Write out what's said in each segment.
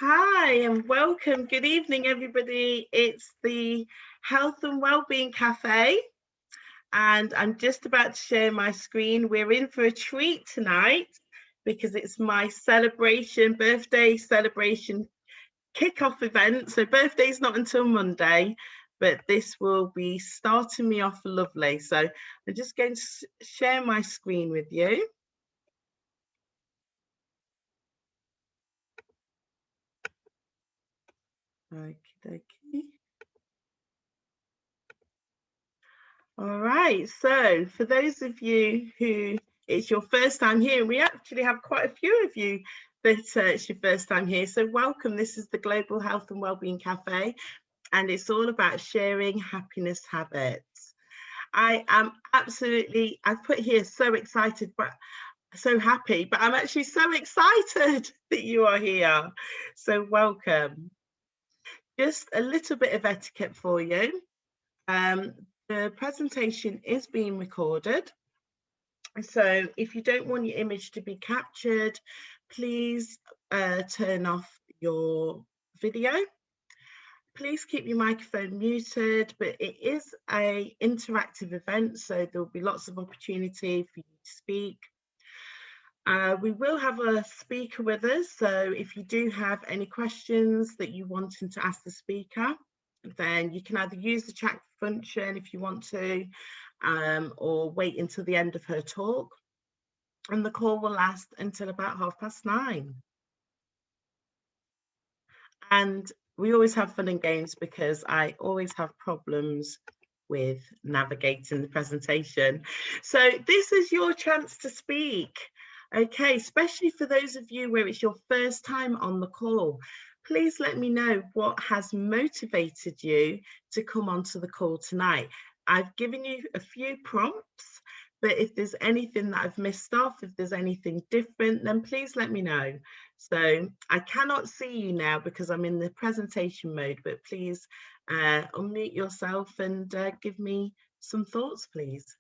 Hi and welcome. Good evening, everybody. It's the Health and Wellbeing Café, and I'm just about to share my screen. We're in for a treat tonight because it's my birthday celebration kickoff event. So birthday's not until Monday, but this will be starting me off lovely. So I'm just going to share my screen with you. Okie dokie. All right, so for those of you who it's your first time here, we actually have quite a few of you that it's your first time here, so welcome. This is the Global Health and Wellbeing Café, and it's all about sharing happiness habits. I am absolutely, I've put here so excited, but so happy, but I'm actually so excited that you are here, so welcome. Just a little bit of etiquette for you. The presentation is being recorded, so if you don't want your image to be captured, please turn off your video. Please keep your microphone muted, but it is an interactive event, so there will be lots of opportunity for you to speak. We will have a speaker with us, so if you do have any questions that you want to ask the speaker, then you can either use the chat function if you want to, or wait until the end of her talk. And the call will last until about 9:30. And we always have fun and games because I always have problems with navigating the presentation. So this is your chance to speak. Okay, especially for those of you where it's your first time on the call, please let me know what has motivated you to come onto the call tonight. I've given you a few prompts, but if there's anything that I've missed off, if there's anything different, then please let me know. So I cannot see you now because I'm in the presentation mode, but please unmute yourself and give me some thoughts, please.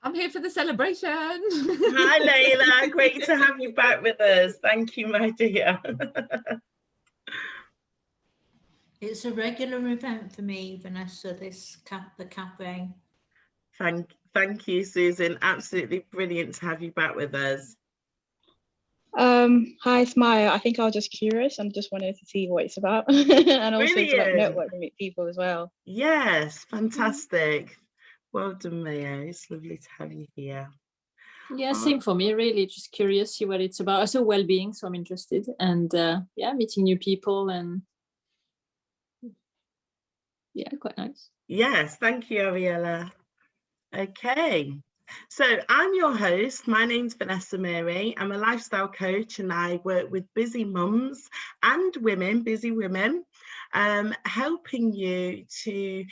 I'm here for the celebration. Hi, Layla. Great to have you back with us. Thank you, my dear. It's a regular event for me, Vanessa, the cafe. Thank you, Susan. Absolutely brilliant to have you back with us. Hi, Smile. I think I was just curious and just wanted to see what it's about and also to like network and meet people as well. Yes, fantastic. Well done, Maya. It's lovely to have you here. Yeah, same for me, really. Just curious, see what it's about. Also well-being, so I'm interested. And yeah, meeting new people and yeah, quite nice. Yes, thank you, Ariella. Okay, so I'm your host. My name's Vanessa-Mary. I'm a lifestyle coach and I work with busy mums and women, busy women, helping you to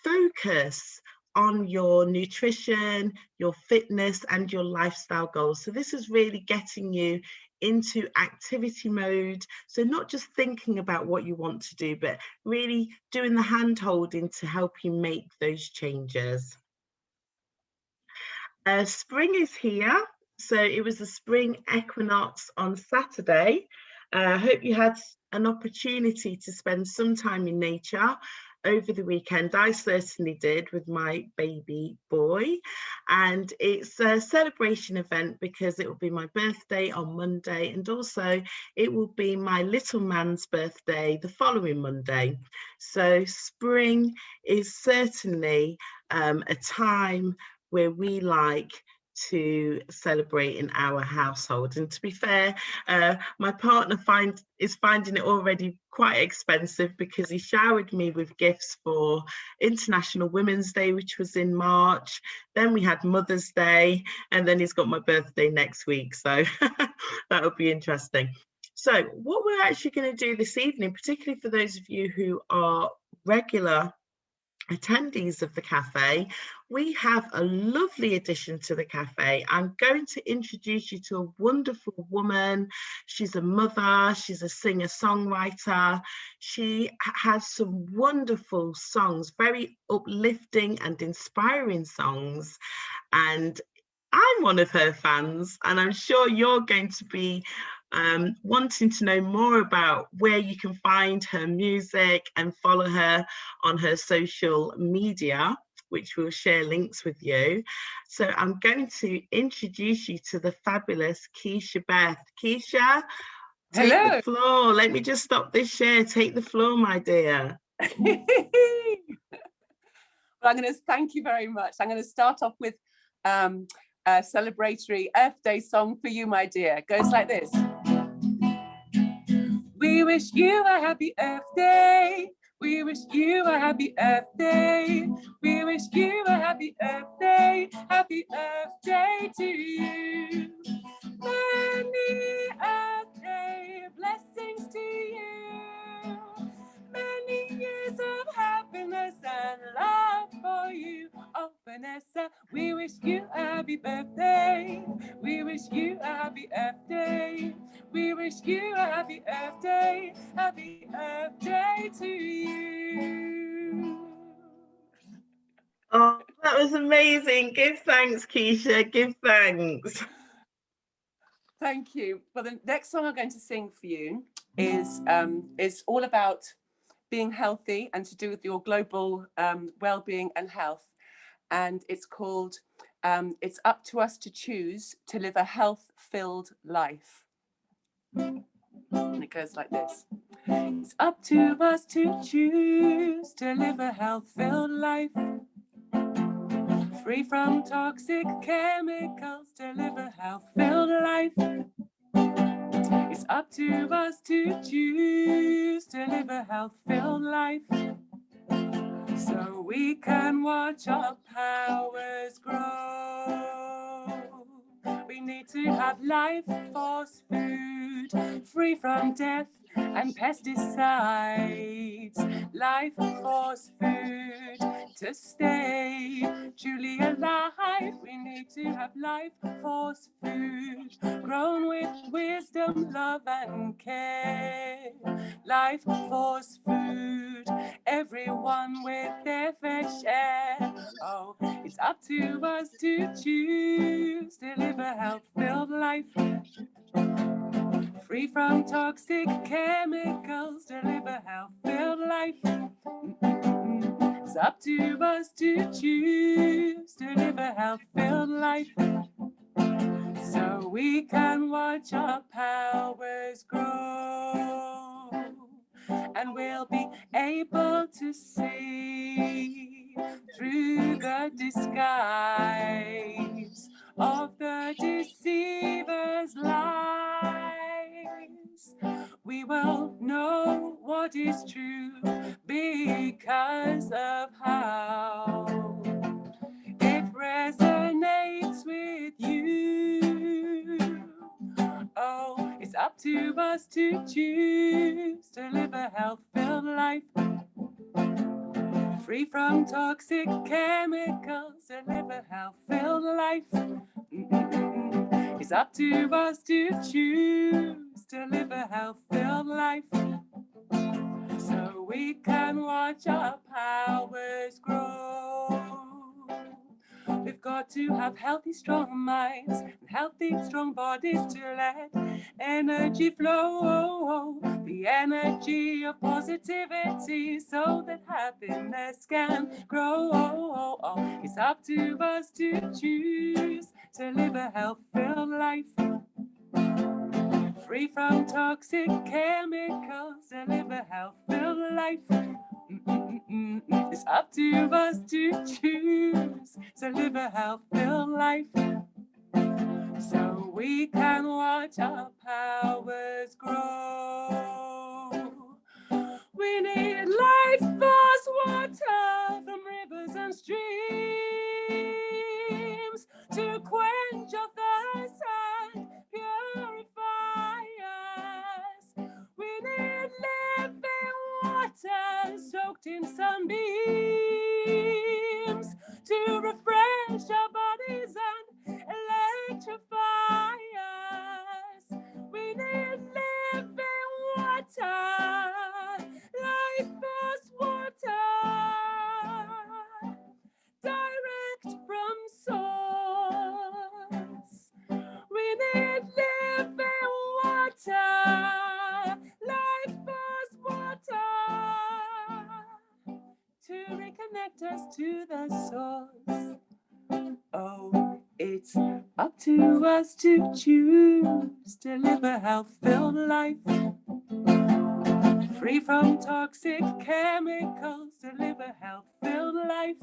focus on your nutrition, your fitness and your lifestyle goals. So this is really getting you into activity mode. So not just thinking about what you want to do, but really doing the hand holding to help you make those changes. Spring is here, so it was the spring equinox on Saturday. I hope you had an opportunity to spend some time in nature over the weekend. I certainly did with my baby boy, and it's a celebration event because it will be my birthday on Monday, and also it will be my little man's birthday the following Monday. So spring is certainly a time where we like to celebrate in our household. And to be fair, my partner is finding it already quite expensive because he showered me with gifts for International Women's Day, which was in March. Then we had Mother's Day, and then he's got my birthday next week. So that would be interesting. So what we're actually going to do this evening, particularly for those of you who are regular attendees of the cafe, we have a lovely addition to the cafe. I'm going to introduce you to a wonderful woman. She's a mother, she's a singer-songwriter. She has some wonderful songs, very uplifting and inspiring songs. And I'm one of her fans, and I'm sure you're going to be wanting to know more about where you can find her music and follow her on her social media, which we'll share links with you. So I'm going to introduce you to the fabulous Kisha-Beth. Kisha, take the floor. Let me just stop this share. Take the floor, my dear. Well, I'm going to thank you very much. I'm going to start off with a celebratory Earth Day song for you, my dear. It goes like this. We wish you a happy Earth Day. We wish you a happy Earth Day. We wish you a happy Earth Day. Happy Earth Day to you. Many Earth Day blessings to you. Many years of happiness and love for you. Oh, Vanessa, we wish you a happy birthday. We wish you a happy Earth Day. We wish you a happy Earth Day. Happy Earth Day to you. Oh, that was amazing. Give thanks, Kisha. Give thanks. Thank you. Well, the next song I'm going to sing for you is all about being healthy and to do with your global well-being and health. And it's called It's Up to Us to Choose to Live a Health-Filled Life. And it goes like this. It's up to us to choose to live a health-filled life. Free from toxic chemicals to live a health-filled life. It's up to us to choose to live a health-filled life. So we can watch our powers grow. We need to have life force food, free from death and pesticides. Life force food to stay truly alive. We need to have life force food, grown with wisdom, love and care. Life force food, everyone with their fair share. Oh, it's up to us to choose to live a health-filled life. Free from toxic chemicals to live a health-filled life. It's up to us to choose to live a health-filled life. So we can watch our powers grow. And we'll be able to see through the disguise of the deceiver's lies. We will know what is true because of how it resonates with you. Oh, it's up to us to choose to live a health-filled life. Free from toxic chemicals to live a health-filled life. It's up to us to choose to live a health-filled life. So we can watch our powers grow. We've got to have healthy, strong minds and healthy, strong bodies to let energy flow. The energy of positivity so that happiness can grow. It's up to us to choose to live a health-filled life. Free from toxic chemicals to live a health-filled life. It's up to us to choose to live a health-filled life. So we can watch our powers grow. We need life force water from rivers and streams to quench our thirst and purify us. We need living water soaked in sunbeams to refresh our bodies and electrify us. We need living water, life force water, direct from source. to us to choose to live a health-filled life. Free from toxic chemicals, to live a health-filled life.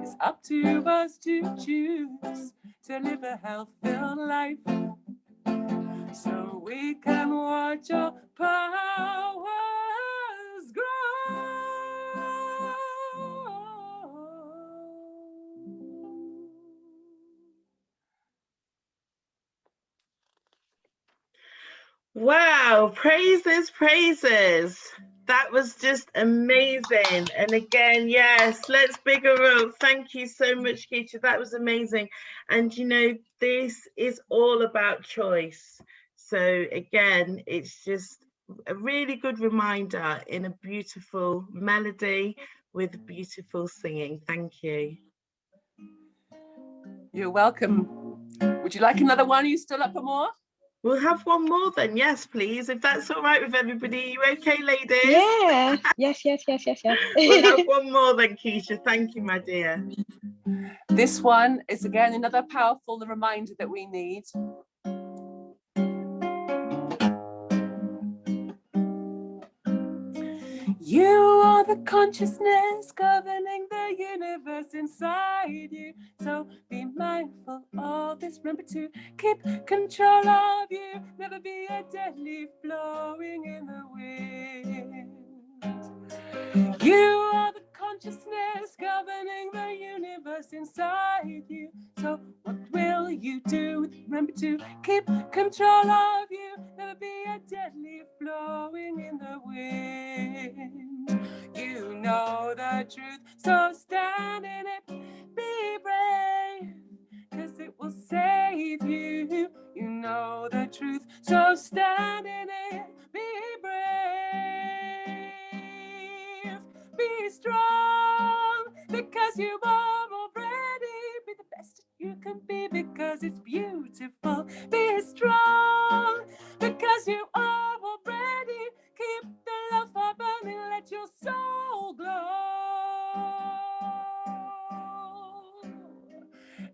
It's up to us to choose to live a health-filled life. So we can watch our powers grow. Wow, praises, praises. That was just amazing. And again, yes, let's big her up. Thank you so much, Kisha. That was amazing. And you know, this is all about choice. So again, it's just a really good reminder in a beautiful melody with beautiful singing. Thank you. You're welcome. Would you like another one? Are you still up for more? We'll have one more then, yes, please, if that's all right with everybody. Are you okay, ladies? Yeah. Yes. We'll have one more then, Kisha. Thank you, my dear. This one is again another powerful reminder that we need. You are the consciousness governing the universe inside you. So be mindful of this. Remember to keep control of you. Never be a dead leaf blowing in the wind. You are the consciousness governing the universe inside you. So what will you do? Remember to keep control of you. Never be a dead leaf blowing in the wind. You know the truth, so stand in it. Be brave, 'cause it will save you. You know the truth, so stand in it. Be brave, be strong, because you are already. Be the best you can be, because it's beautiful. Be strong, because you are already. Keep the love fire burning, let your soul glow.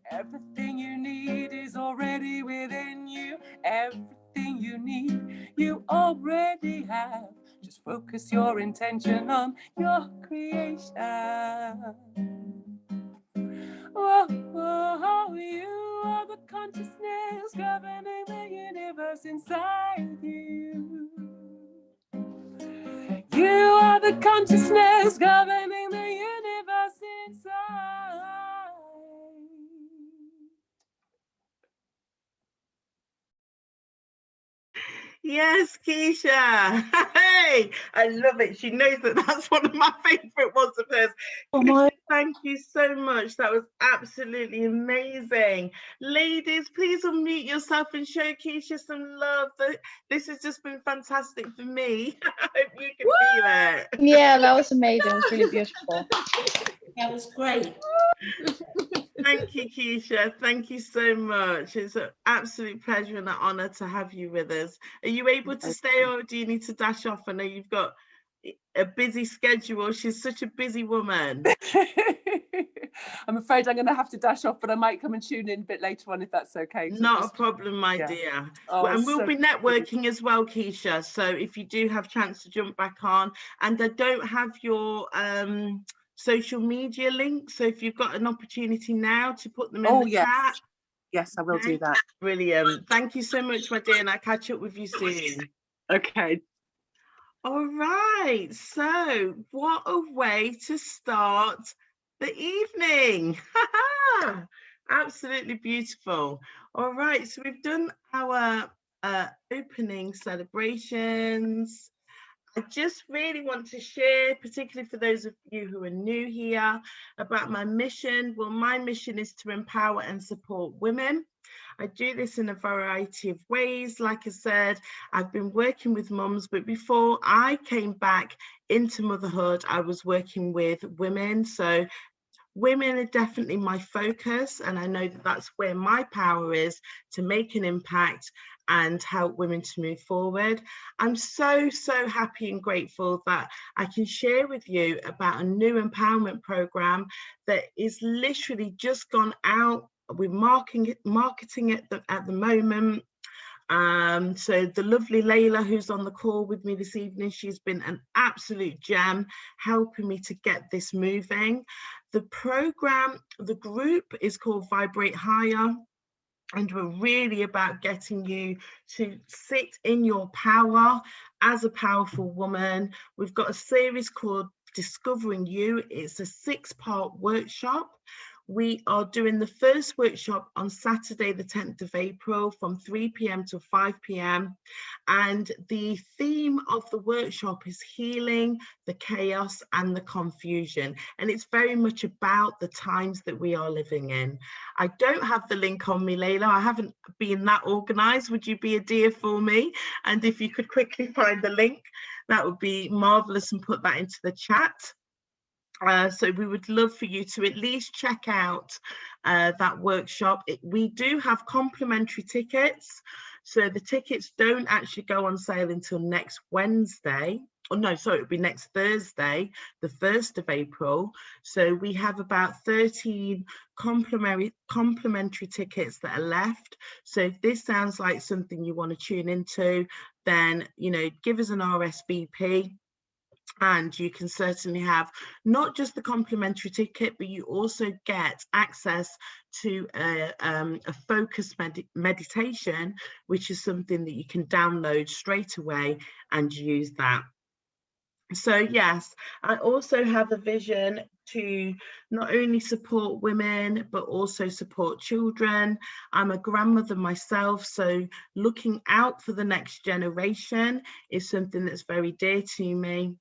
Everything you need is already within you. Everything you need, you already have. Just focus your intention on your creation. Oh, you are the consciousness governing the universe inside you. You are the consciousness governing the universe inside. Yes, Kisha. Hey, I love it. She knows that that's one of my favorite ones of hers. Oh my. Thank you so much. That was absolutely amazing. Ladies, please unmute yourself and show Kisha some love. This has just been fantastic for me. I hope you can feel it. Yeah, that was amazing. It was really beautiful. That was great. Thank you, Kisha. Thank you so much. It's an absolute pleasure and an honor to have you with us. Are you able to stay, or do you need to dash off? I know you've got a busy schedule. She's such a busy woman. I'm afraid I'm going to have to dash off, but I might come and tune in a bit later on if that's okay. Not a problem, my dear. Oh, and we'll be networking as well, Kisha. So if you do have a chance to jump back on, and I don't have your social media link, so if you've got an opportunity now to put them in the chat. Yes, I will do that. Brilliant. Thank you so much, my dear, and I'll catch up with you soon. Okay. All right, so what a way to start the evening. Absolutely beautiful. All right, so we've done our opening celebrations. I just really want to share, particularly for those of you who are new here, about my mission. Well, my mission is to empower and support women. I do this in a variety of ways. Like I said, I've been working with mums, but before I came back into motherhood, I was working with women. So women are definitely my focus, and I know that that's where my power is, to make an impact and help women to move forward. I'm so happy and grateful that I can share with you about a new empowerment program that is literally just gone out we're marketing it at the moment. So the lovely Layla, who's on the call with me this evening, she's been an absolute gem helping me to get this moving. The program, the group is called Vibrate Higher, and we're really about getting you to sit in your power as a powerful woman. We've got a series called Discovering You. It's a 6-part workshop. We are doing the first workshop on Saturday, the 10th of April from 3 p.m. to 5 p.m. And the theme of the workshop is healing the chaos and the confusion. And it's very much about the times that we are living in. I don't have the link on me, Layla. I haven't been that organized. Would you be a dear for me? And if you could quickly find the link, that would be marvelous, and put that into the chat. So we would love for you to at least check out that workshop. We do have complimentary tickets, so the tickets don't actually go on sale until next Wednesday. Oh no, sorry, it would be next Thursday, the 1st of April. So we have about 13 complimentary tickets that are left. So if this sounds like something you want to tune into, then, you know, give us an RSVP. And you can certainly have not just the complimentary ticket, but you also get access to a focused meditation, which is something that you can download straight away and use that. So yes, I also have a vision to not only support women, but also support children. I'm a grandmother myself, so looking out for the next generation is something that's very dear to me.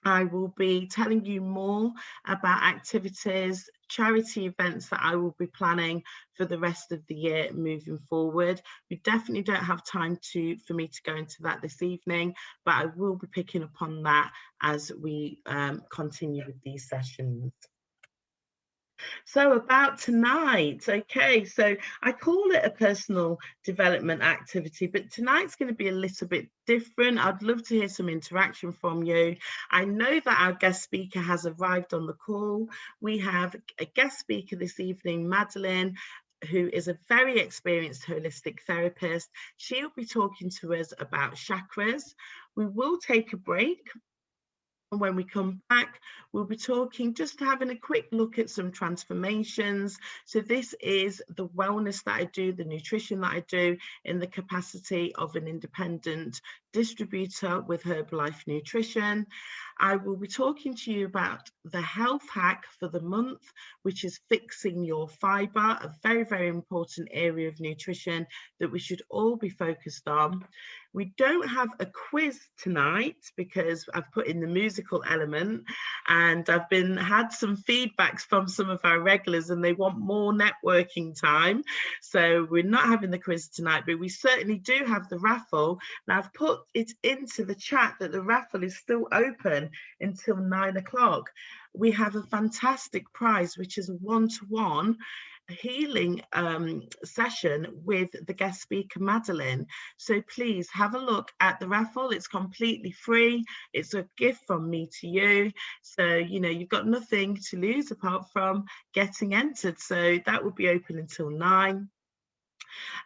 I will be telling you more about activities, charity events that I will be planning for the rest of the year moving forward. We definitely don't have time for me to go into that this evening, but I will be picking up on that as we continue with these sessions. So about tonight, okay, so I call it a personal development activity, but tonight's going to be a little bit different. I'd love to hear some interaction from you. I know that our guest speaker has arrived on the call. We have a guest speaker this evening, Madeleine, who is a very experienced holistic therapist. She'll be talking to us about chakras. We will take a break. And when we come back, we'll be talking, just having a quick look at some transformations. So this is the wellness that I do, the nutrition that I do in the capacity of an independent distributor with Herbalife Nutrition. I will be talking to you about the health hack for the month, which is fixing your fibre, a very, very important area of nutrition that we should all be focused on. We don't have a quiz tonight because I've put in the musical element, and I've had some feedbacks from some of our regulars and they want more networking time. So we're not having the quiz tonight, but we certainly do have the raffle. Now I've put it into the chat that the raffle is still open until 9 o'clock. We have a fantastic prize, which is a one-to-one healing session with the guest speaker Madeleine. So please have a look at the raffle. It's completely free. It's a gift from me to you. So, you know, you've got nothing to lose apart from getting entered. So that will be open until 9.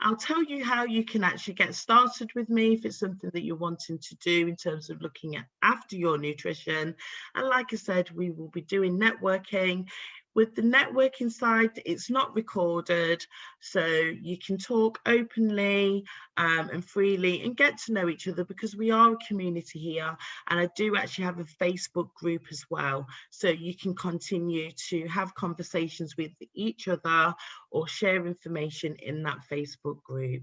I'll tell you how you can actually get started with me if it's something that you're wanting to do in terms of looking after your nutrition. And like I said, we will be doing networking. With the networking side, it's not recorded, so you can talk openly and freely and get to know each other, because we are a community here, and I do actually have a Facebook group as well, so you can continue to have conversations with each other or share information in that Facebook group.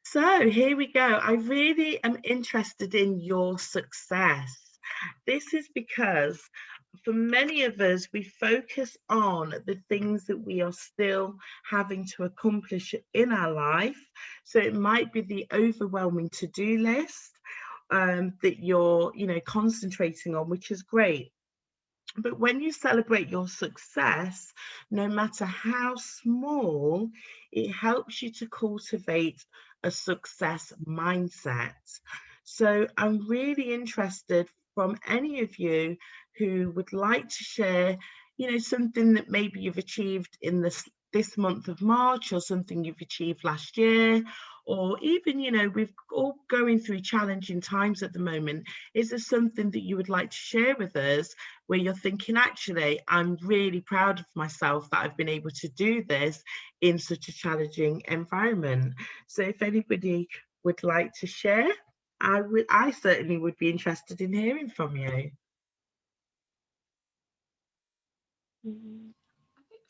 So here we go. I really am interested in your success. This is because for many of us, we focus on the things that we are still having to accomplish in our life. So it might be the overwhelming to-do list that you're, concentrating on, which is great. But when you celebrate your success, no matter how small, it helps you to cultivate a success mindset. So I'm really interested from any of you who would like to share, something that maybe you've achieved in this this month of March, or something you've achieved last year, or even, you know, we've all going through challenging times at the moment. Is there something that you would like to share with us where you're thinking, actually, I'm really proud of myself that I've been able to do this in such a challenging environment? So if anybody would like to share, I certainly would be interested in hearing from you.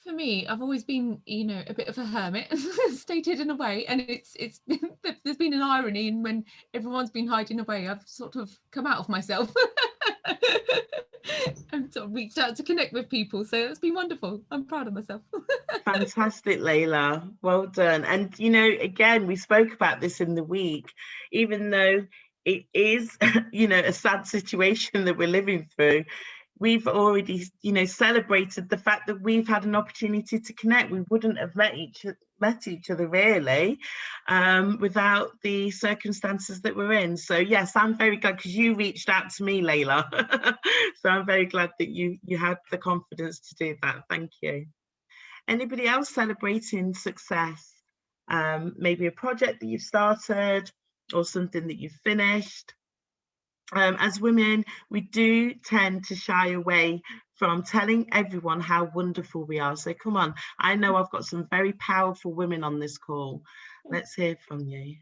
For me, I've always been, you know, a bit of a hermit, stated in a way, and it's there's been an irony in when everyone's been hiding away, I've sort of come out of myself and sort of reached out to connect with people. So it's been wonderful. I'm proud of myself. Fantastic, Layla. Well done. And, you know, again, we spoke about this in the week, even though it is, you know, a sad situation that we're living through. We've already, you know, celebrated the fact that we've had an opportunity to connect. We wouldn't have met each other really without the circumstances that we're in. So yes, I'm very glad, because you reached out to me, Layla. So I'm very glad that you had the confidence to do that. Thank you. Anybody else celebrating success? Maybe a project that you've started or something that you've finished. As women, we do tend to shy away from telling everyone how wonderful we are. So come on, I know I've got some very powerful women on this call. Let's hear from you.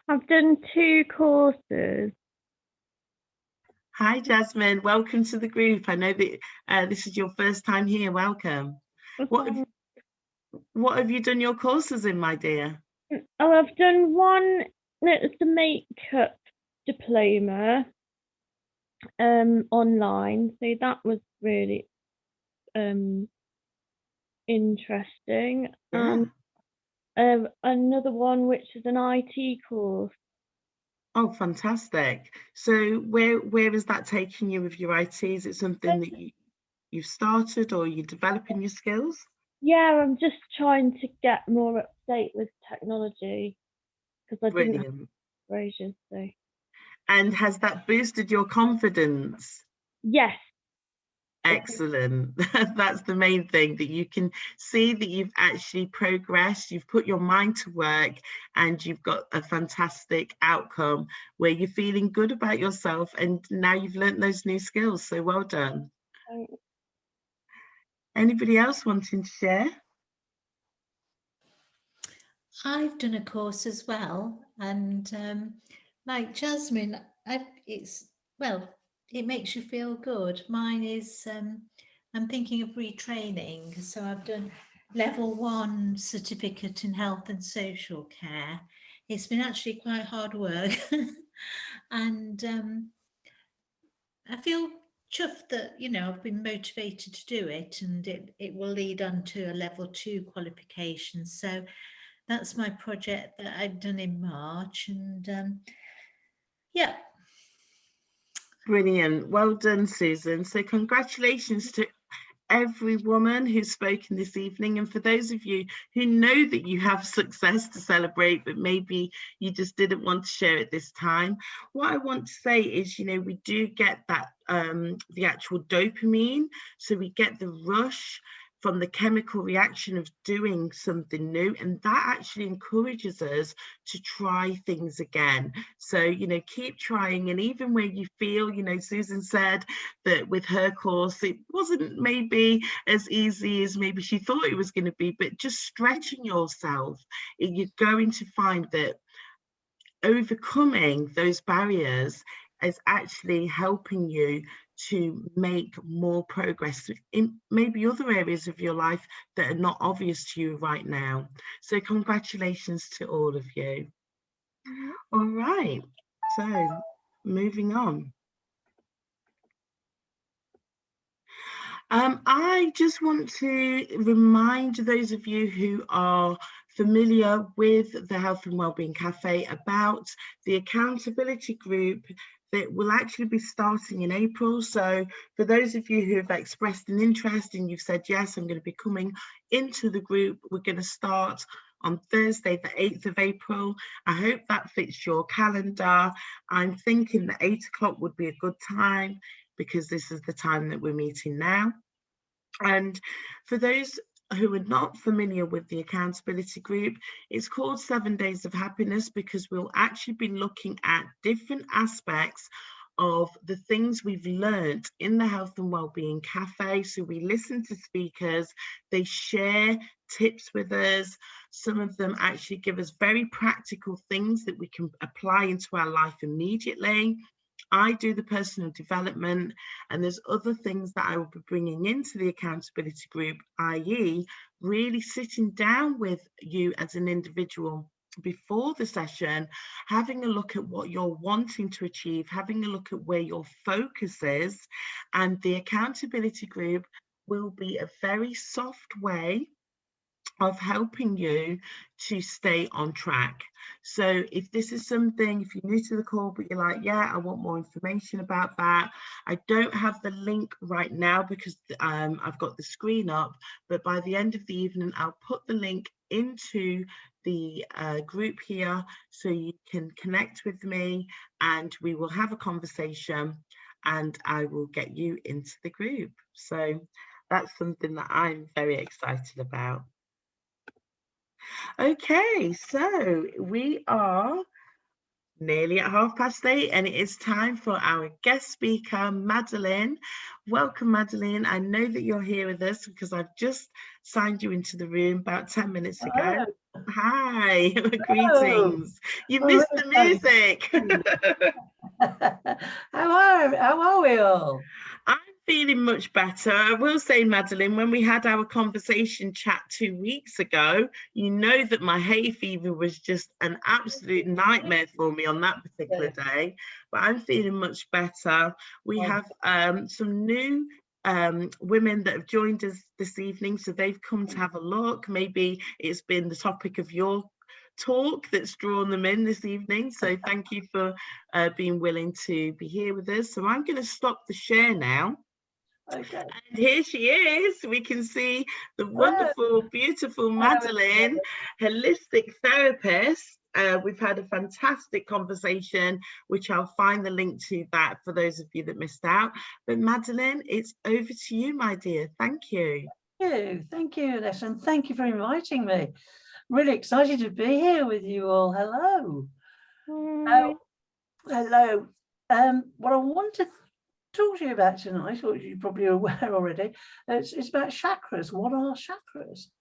I've done 2 courses. Hi, Jasmine. Welcome to the group. I know that this is your first time here. Welcome. What have you done your courses in, my dear? Oh, I've done one that's the makeup diploma online. So that was really interesting. Yeah. Another one which is an IT course. Oh, fantastic. So where is that taking you with your IT? Is it something that you've started, or you're developing your skills? Yeah, I'm just trying to get more up to date with technology, because I didn't have ages. So. And has that boosted your confidence? Yes. Excellent. That's the main thing, that you can see that you've actually progressed, you've put your mind to work, and you've got a fantastic outcome where you're feeling good about yourself, and now you've learned those new skills. So well done. Anybody else wanting to share? I've done a course as well, and like Jasmine, it makes you feel good. Mine is I'm thinking of retraining, so I've done level 1 certificate in health and social care. It's been actually quite hard work, and I feel chuffed that, you know, I've been motivated to do it, and it will lead on to a level 2 qualification. So that's my project that I've done in March, and yeah. Brilliant. Well done, Susan. So congratulations to every woman who's spoken this evening, and for those of you who know that you have success to celebrate, but maybe you just didn't want to share it this time, what I want to say is, you know, we do get that the actual dopamine, so we get the rush from the chemical reaction of doing something new, and that actually encourages us to try things again. So, you know, keep trying, and even where you feel, you know, Susan said that with her course it wasn't maybe as easy as maybe she thought it was going to be, but just stretching yourself, you're going to find that overcoming those barriers is actually helping you to make more progress in maybe other areas of your life that are not obvious to you right now. So congratulations to all of you. All right, so moving on. I just want to remind those of you who are familiar with the Health and Wellbeing Café about the accountability group that will actually be starting in April. So for those of you who have expressed an interest and you've said, yes, I'm going to be coming into the group, we're going to start on Thursday, the 8th of April. I hope that fits your calendar. I'm thinking that 8 o'clock would be a good time. because this is the time that we're meeting now. And for those who are not familiar with the accountability group, it's called 7 Days of Happiness because we'll actually be looking at different aspects of the things we've learned in the Health and Wellbeing Café. So we listen to speakers, they share tips with us. Some of them actually give us very practical things that we can apply into our life immediately. I do the personal development, and there's other things that I will be bringing into the accountability group, i.e. really sitting down with you as an individual before the session, having a look at what you're wanting to achieve, having a look at where your focus is, and the accountability group will be a very soft way of helping you to stay on track. So if this is something, if you're new to the call, but you're like, yeah, I want more information about that, I don't have the link right now because I've got the screen up, but by the end of the evening, I'll put the link into the group here so you can connect with me and we will have a conversation and I will get you into the group. So that's something that I'm very excited about. Okay, so we are nearly at 8:30 and it is time for our guest speaker, Madeleine. Welcome, Madeleine. I know that you're here with us because I've just signed you into the room about 10 minutes ago. Oh. Hi, greetings. You missed the music. How are we all? I'm feeling much better. I will say, Madeleine, when we had our conversation chat 2 weeks ago, you know that my hay fever was just an absolute nightmare for me on that particular day, but I'm feeling much better. We have some new women that have joined us this evening, so they've come to have a look. Maybe it's been the topic of your talk that's drawn them in this evening, so thank you for being willing to be here with us. So I'm going to stop the share now. Okay. And here she is. We can see the wonderful, beautiful Madeleine, holistic therapist. We've had a fantastic conversation, which I'll find the link to that for those of you that missed out. But Madeleine, it's over to you, my dear. Thank you. Thank you, Vanessa, and thank you for inviting me. Really excited to be here with you all. Hello. Hello. What I want to talk to you about tonight, which you're probably aware already, it's about chakras. What are chakras?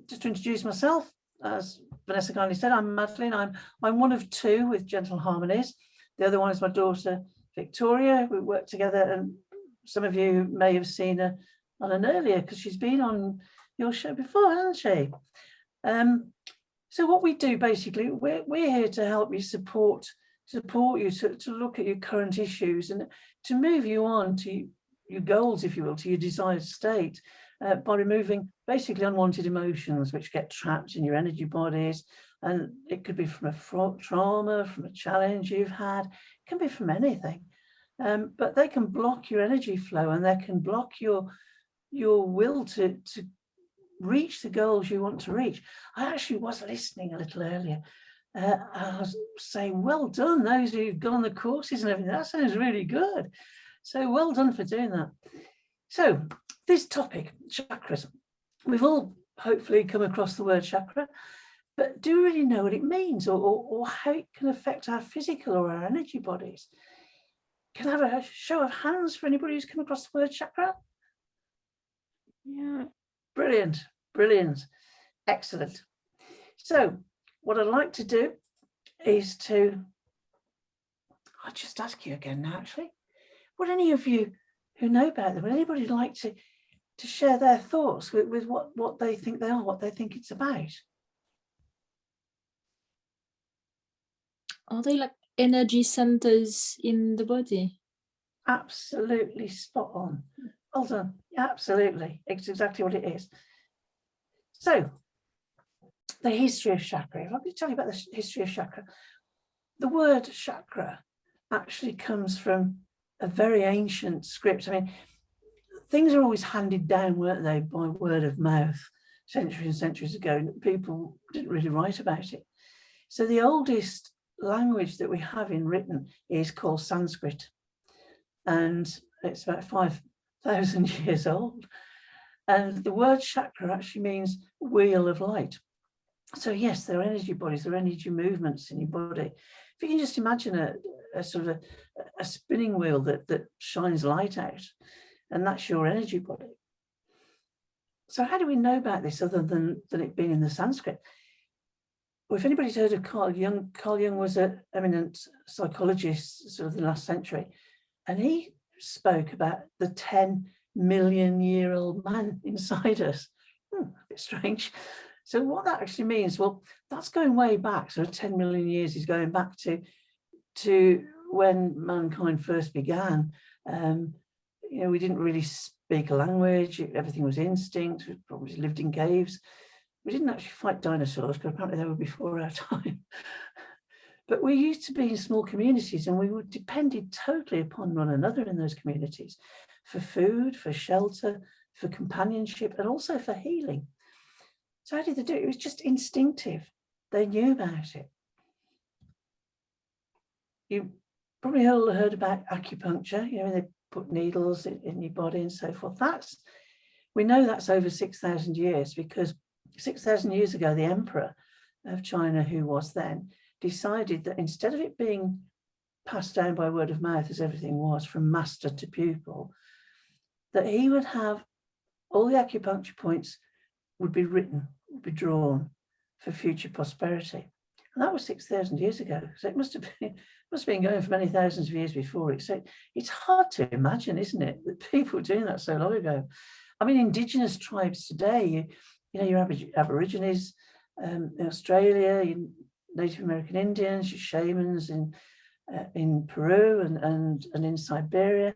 Just to introduce myself, as Vanessa kindly said, I'm Madeleine. I'm one of two with Gentle Harmonies. The other one is my daughter Victoria. We work together, and some of you may have seen her on an earlier because she's been on your show before, hasn't she? So what we do basically, we're here to help you support you to look at your current issues and to move you on to your goals, if you will, to your desired state, by removing basically unwanted emotions which get trapped in your energy bodies. And it could be from a trauma, from a challenge you've had, it can be from anything. But they can block your energy flow and they can block your will to reach the goals you want to reach. I actually was listening a little earlier. I was saying, well done, those who've gone the courses and everything. That sounds really good. So well done for doing that. So this topic, chakras, we've all hopefully come across the word chakra, but do you really know what it means or how it can affect our physical or our energy bodies? Can I have a show of hands for anybody who's come across the word chakra? Yeah. Brilliant, brilliant, excellent. So what I'd like to do is I'll just ask you again now, actually, would any of you who know about them, would anybody like to share their thoughts with what they think they are, what they think it's about? Are they like energy centers in the body? Absolutely spot on. Well done. Absolutely. It's exactly what it is. So, the history of chakra. If I could tell you about the history of chakra, the word chakra actually comes from a very ancient script. I mean, things are always handed down, weren't they, by word of mouth, centuries and centuries ago. People didn't really write about it. So the oldest language that we have in written is called Sanskrit. and it's about 5,000 years old. And the word chakra actually means wheel of light. So yes, there are energy bodies, there are energy movements in your body. If you can just imagine a sort of a spinning wheel that shines light out, and that's your energy body. So how do we know about this other than it being in the Sanskrit? Well, if anybody's heard of Carl Jung was an eminent psychologist sort of the last century, and he spoke about the 10 million year old man inside us. A bit strange. So what that actually means, well, that's going way back. So 10 million years is going back to when mankind first began. We didn't really speak a language. Everything was instinct. We probably lived in caves. We didn't actually fight dinosaurs because apparently they were before our time. But we used to be in small communities, and we were depended totally upon one another in those communities for food, for shelter, for companionship, and also for healing. So how did they do it? It was just instinctive. They knew about it. You probably all heard about acupuncture, they put needles in your body and so forth. We know that's over 6,000 years, because 6,000 years ago, the emperor of China, who was then, decided that instead of it being passed down by word of mouth, as everything was, from master to pupil, that he would have all the acupuncture points would be written, would be drawn for future prosperity. And that was 6,000 years ago. So it must have been going for many thousands of years before it. So it's hard to imagine, isn't it, that people were doing that so long ago. I mean, indigenous tribes today, your Aborigines in Australia, your Native American Indians, your shamans in Peru and in Siberia,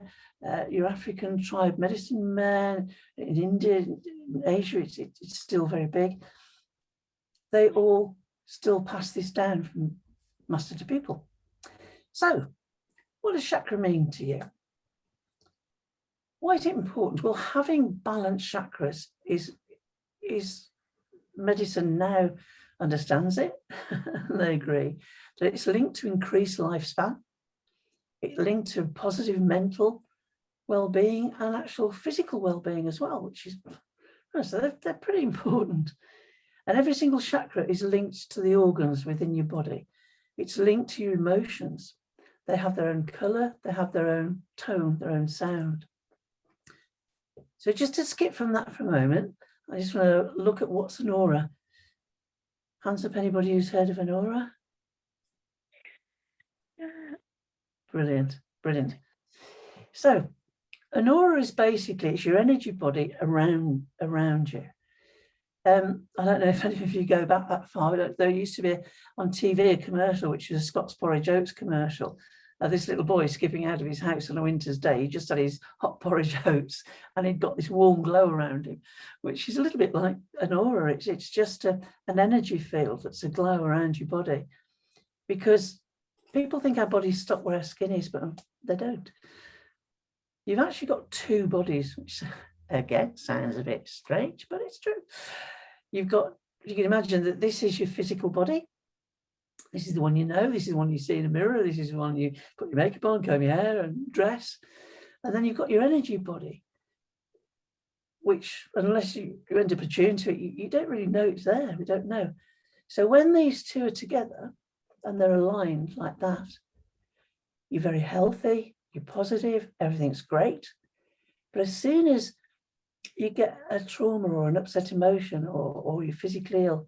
your African tribe medicine men in India, in Asia, it's still very big. They all still pass this down from master to pupil. So what does chakra mean to you? Why is it important? Well, having balanced chakras is medicine now understands it. They agree that it's linked to increased lifespan. It's linked to positive mental well-being and actual physical well-being as well, which is, so they're pretty important. And every single chakra is linked to the organs within your body. It's linked to your emotions. They have their own color, they have their own tone, their own sound. So just to skip from that for a moment, I just want to look at what's an aura. Hands up, anybody who's heard of an aura? Brilliant, brilliant. So an aura is basically, it's your energy body around you. I don't know if any of you go back that far, but there used to be on TV a commercial, which was a Scott's Porridge Oats commercial. This little boy skipping out of his house on a winter's day. He just had his hot porridge oats and he'd got this warm glow around him, which is a little bit like an aura. It's just an energy field that's a glow around your body, because people think our bodies stop where our skin is, but they don't. You've actually got two bodies, which again sounds a bit strange, but it's true. You can imagine that this is your physical body. This is the one you know, this is the one you see in a mirror, this is the one you put your makeup on, comb your hair and dress. And then you've got your energy body, which unless you end up attuned to it, you don't really know it's there, we don't know. So when these two are together and they're aligned like that, you're very healthy, you're positive, everything's great. But as soon as you get a trauma or an upset emotion or you're physically ill,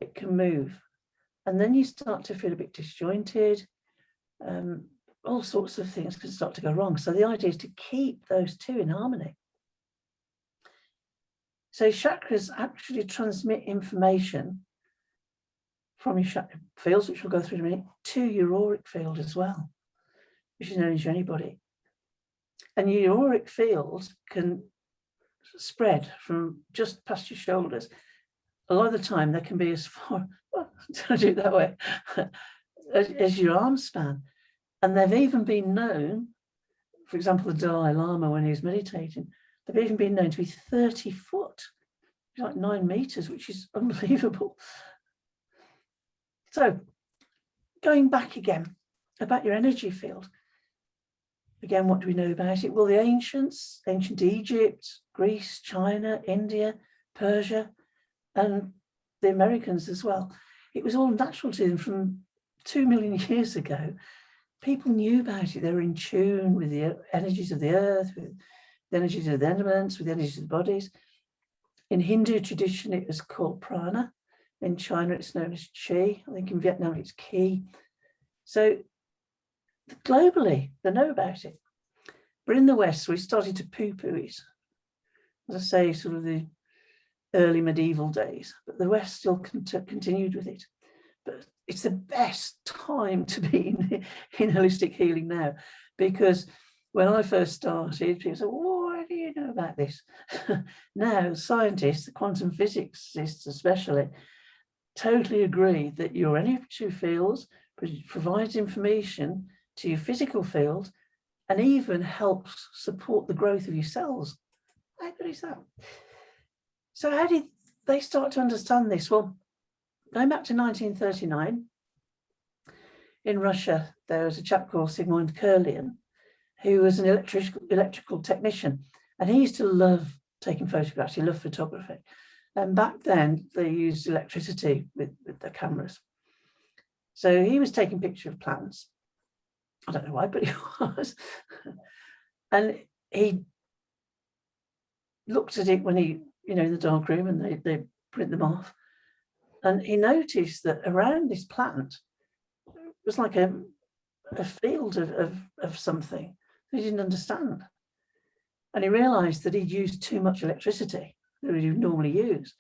it can move. And then you start to feel a bit disjointed. All sorts of things can start to go wrong. So the idea is to keep those two in harmony. So chakras actually transmit information from your chakra fields, which we'll go through in a minute, to your auric field as well, which is known as your energy body. And your auric field can spread from just past your shoulders. A lot of the time they can be as far, don't do it that way, as your arm span. And they've even been known, for example, the Dalai Lama, when he was meditating, they've even been known to be 30 foot, like 9 meters, which is unbelievable. So going back again about your energy field, Again, what do we know about it? Well, the ancient Egypt, Greece, China, India, Persia, and the Americans as well. It was all natural to them from 2 million years ago. People knew about it. They were in tune with the energies of the earth, with the energies of the elements, with the energies of the bodies. In Hindu tradition, it was called prana. In China, it's known as chi. I think in Vietnam, it's ki. So globally, they know about it. But in the West, we started to poo-poo it. As I say, sort of the early medieval days. But the West still continued with it. But it's the best time to be in holistic healing now, because when I first started, people said, "Oh, why do you know about this?" Now, scientists, quantum physicists especially, totally agree that your energy fields provides information to your physical field and even helps support the growth of your cells. How good is that? So how did they start to understand this? Well, going back to 1939, in Russia, there was a chap called Sigmund Kirlian, who was an electrical technician, and he used to love taking photographs. He loved photography. And back then, they used electricity with the cameras. So he was taking pictures of plants. I don't know why, but he was. And he looked at it when he, in the dark room, and they print them off. And he noticed that around this plant was like a field of something he didn't understand. And he realized that he'd used too much electricity that he would normally use.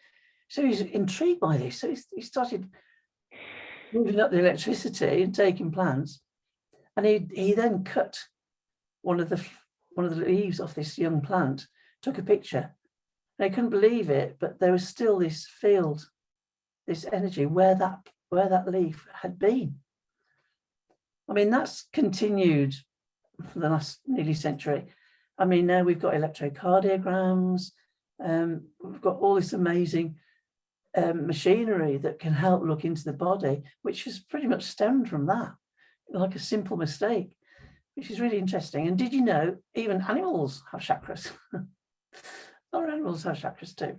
So he's intrigued by this. So he started moving up the electricity and taking plants. And he then cut one of the leaves off this young plant, took a picture. And I couldn't believe it, but there was still this field, this energy where that leaf had been. I mean, that's continued for the last nearly century. I mean, now we've got electrocardiograms, we've got all this amazing machinery that can help look into the body, which has pretty much stemmed from that, like a simple mistake, which is really interesting. And did you know even animals have chakras? Other animals have chakras too.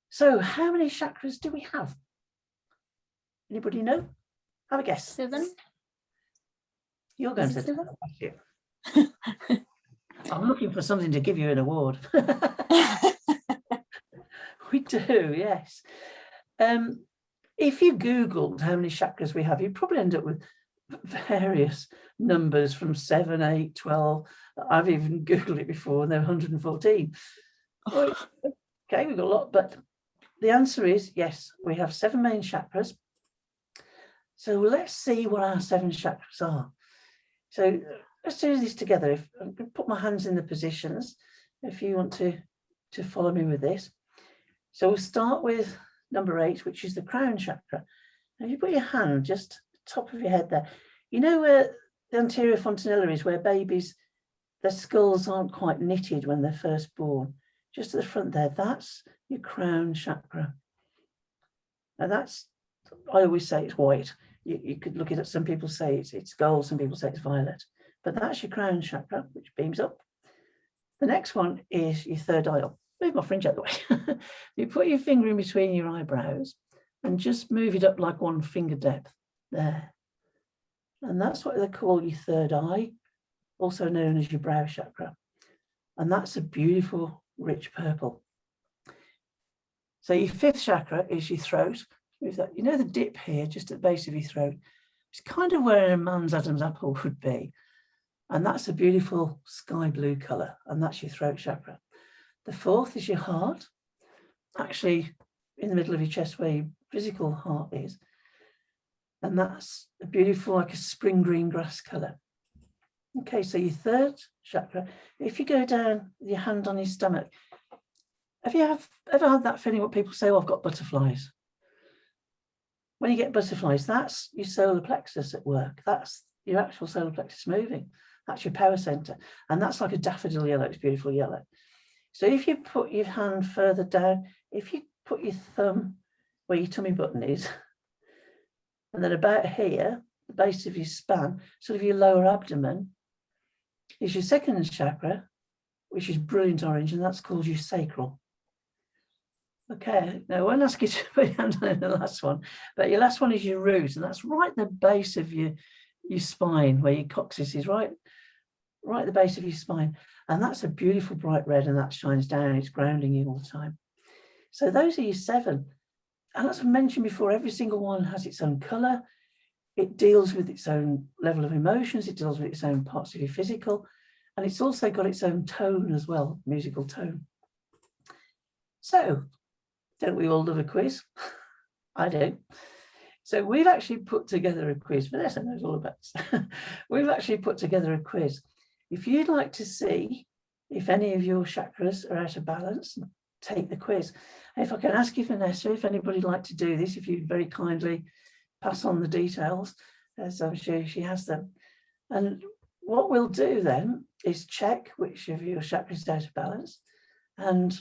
So how many chakras do we have? Anybody know? Have a guess. 7. You're going to 7? I'm looking for something to give you an award. We do, yes. If you Googled how many chakras we have, you'd probably end up with various numbers from 7, 8, 12. I've even Googled it before, and they're 114. Okay, we've got a lot, but the answer is yes, we have 7 main chakras. So let's see what our 7 chakras are. So let's do this together. I'm going to put my hands in the positions if you want to follow me with this. So we'll start with number 8, which is the crown chakra. Now, if you put your hand just top of your head there, you know where the anterior fontanella is, where babies, their skulls aren't quite knitted when they're first born. Just at the front there, that's your crown chakra. Now that's, I always say it's white. You could look at it, some people say it's gold, some people say it's violet, but that's your crown chakra, which beams up. The next one is your third eye. I'll move my fringe out of the way. You put your finger in between your eyebrows and just move it up like 1 finger depth there. And that's what they call your third eye, also known as your brow chakra. And that's a beautiful, rich purple. So your 5th chakra is your throat. Move that. You know the dip here, just at the base of your throat? It's kind of where a man's Adam's apple would be. And that's a beautiful sky blue colour. And that's your throat chakra. The 4th is your heart, actually in the middle of your chest where your physical heart is. And that's a beautiful, like a spring green grass colour. Okay, so your 3rd chakra, if you go down with your hand on your stomach, have you ever had that feeling what people say, oh, I've got butterflies? When you get butterflies, that's your solar plexus at work. That's your actual solar plexus moving. That's your power center. And that's like a daffodil yellow. It's beautiful yellow. So if you put your hand further down, if you put your thumb where your tummy button is, and then about here, the base of your span, sort of your lower abdomen, is your second chakra, which is brilliant orange, and that's called your sacral. Okay, now I won't ask you to put your hand on the last one, but your last one is your root, and that's right at the base of your spine, where your coccyx is, right at the base of your spine. And that's a beautiful bright red, and that shines down. It's grounding you all the time. So those are your 7. And as I mentioned before, every single one has its own colour. It deals with its own level of emotions. It deals with its own parts of your physical. And it's also got its own tone as well, musical tone. So, don't we all love a quiz? I do. So we've actually put together a quiz. Vanessa knows all about this. We've actually put together a quiz. If you'd like to see if any of your chakras are out of balance, take the quiz. If I can ask you, Vanessa, if anybody'd like to do this, if you'd very kindly pass on the details, as I'm sure she has them. And what we'll do then is check which of your chakras is out of balance, and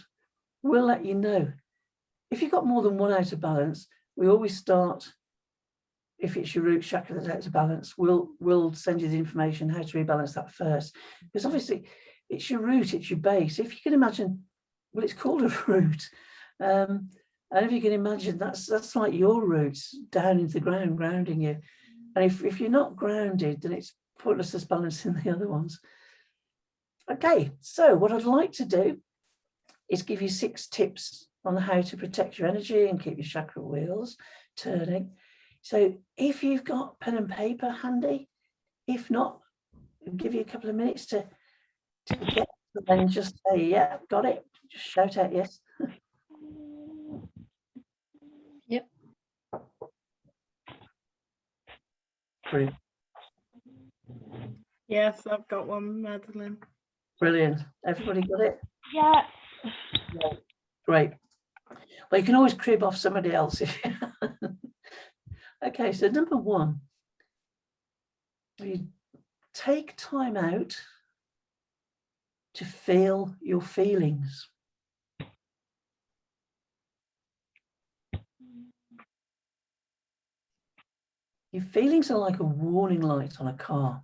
we'll let you know. If you've got more than one out of balance, we always start, if it's your root chakra that's out of balance, we'll send you the information how to rebalance that first. Because obviously it's your root, it's your base. If you can imagine, well, it's called a root. And if you can imagine, that's like your roots down into the ground, grounding you. And if you're not grounded, then it's pointless as balancing the other ones. Okay, so what I'd like to do is give you 6 tips on how to protect your energy and keep your chakra wheels turning. So if you've got pen and paper handy, if not, I'll give you a couple of minutes to get, and just say, yeah, got it. Just shout out yes. Yep. Brilliant. Yes, I've got one, Madeleine. Brilliant. Everybody got it? Yeah. Yeah. Great. Well, you can always crib off somebody else if you Okay, so number 1, you take time out to feel your feelings. Your feelings are like a warning light on a car.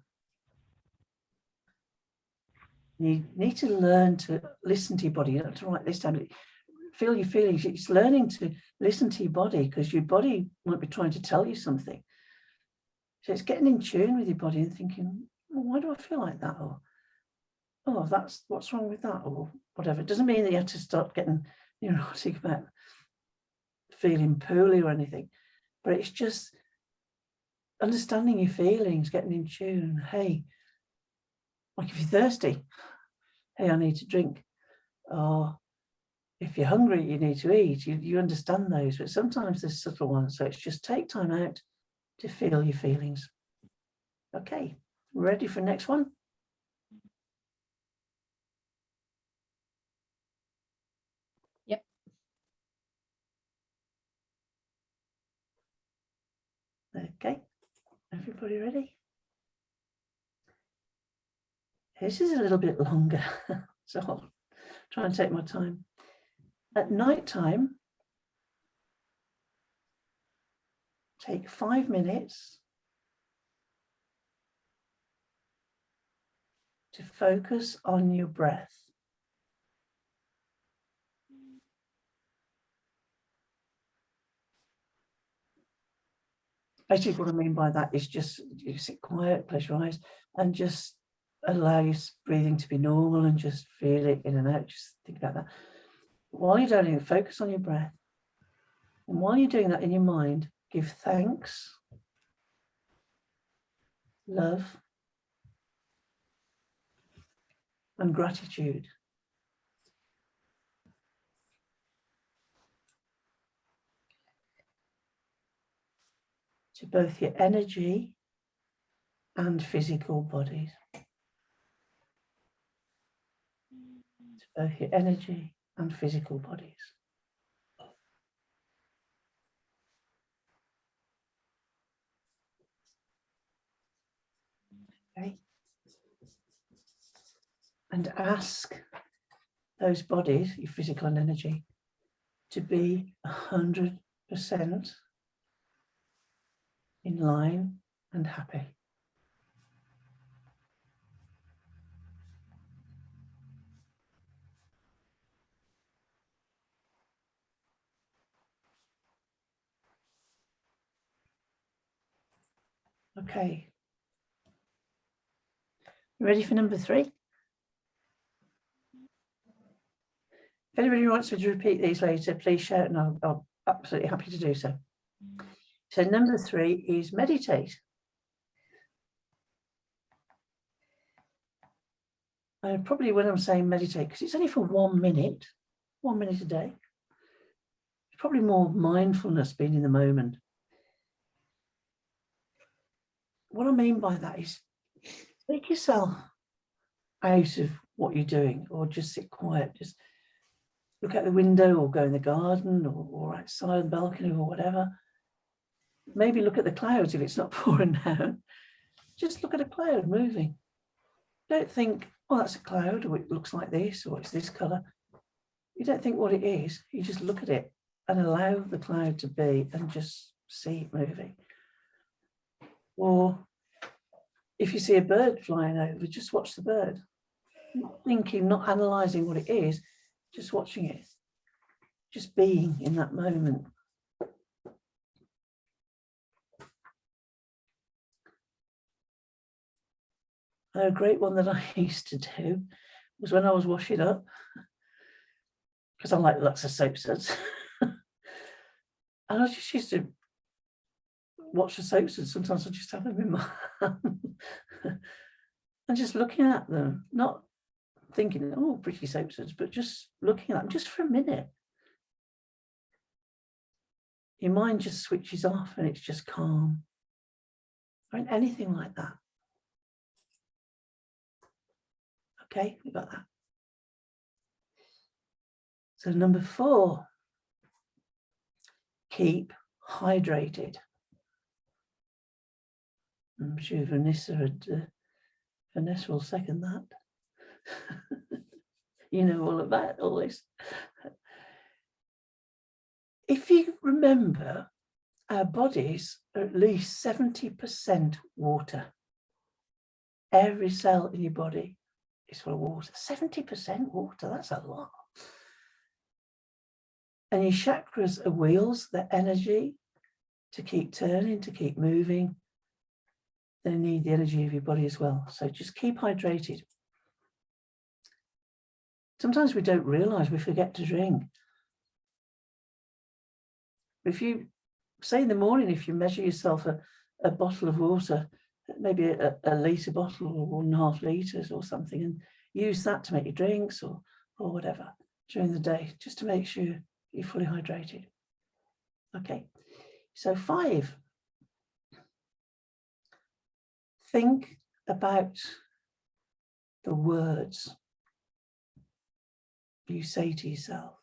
You need to learn to listen to your body. You don't have to write this down. Feel your feelings. It's learning to listen to your body, because your body might be trying to tell you something. So it's getting in tune with your body and thinking, well, why do I feel like that? Or, oh, that's what's wrong with that, or whatever. It doesn't mean that you have to start getting neurotic about feeling poorly or anything, but it's just understanding your feelings, getting in tune. Hey, like if you're thirsty, hey, I need to drink. Or if you're hungry, you need to eat. You understand those, but sometimes there's subtle ones. So it's just take time out to feel your feelings. Okay, ready for next one? Yep. Okay, everybody ready? This is a little bit longer, so I'll try and take my time. At night time, take 5 minutes to focus on your breath. Basically, what I mean by that is just you sit quiet, close your eyes, and just allow your breathing to be normal and just feel it in and out. Just think about that. While you're doing it, focus on your breath. And while you're doing that in your mind, give thanks, love, and gratitude. To both your energy and physical bodies. To both your energy and physical bodies. Okay. And ask those bodies, your physical and energy, to be 100% in line and happy. Okay. Ready for number 3? If anybody wants me to repeat these later, please shout, and I'll absolutely happy to do so. So number 3 is meditate. Probably when I'm saying meditate, because it's only for 1 minute a day. It's probably more mindfulness, being in the moment. What I mean by that is take yourself out of what you're doing, or just sit quiet, just look out the window, or go in the garden, or outside the balcony, or whatever. Maybe look at the clouds if it's not pouring down. Just look at a cloud moving. Don't think, oh, that's a cloud, or it looks like this, or it's this colour. You don't think what it is. You just look at it and allow the cloud to be, and just see it moving. Or if you see a bird flying over, just watch the bird. Not thinking, not analysing what it is, just watching it. Just being in that moment. A great one that I used to do was when I was washing up, because I like lots of soap suds. And I just used to watch the soap suds. Sometimes I just have them in my hand and just looking at them, not thinking, oh, pretty soap suds, but just looking at them just for a minute. Your mind just switches off and it's just calm. I mean, anything like that. Okay, we got that. So number 4, keep hydrated. I'm sure Vanessa will second that. You know all about all this. If you remember, our bodies are at least 70% water. Every cell in your body is full of water. 70% water, that's a lot. And your chakras are wheels, they're energy to keep turning, to keep moving. They need the energy of your body as well. So just keep hydrated. Sometimes we don't realise, we forget to drink. If you say in the morning, if you measure yourself a bottle of water, maybe a litre bottle or 1.5 litres or something, and use that to make your drinks or whatever during the day, just to make sure you're fully hydrated. Okay, so 5, think about the words you say to yourself.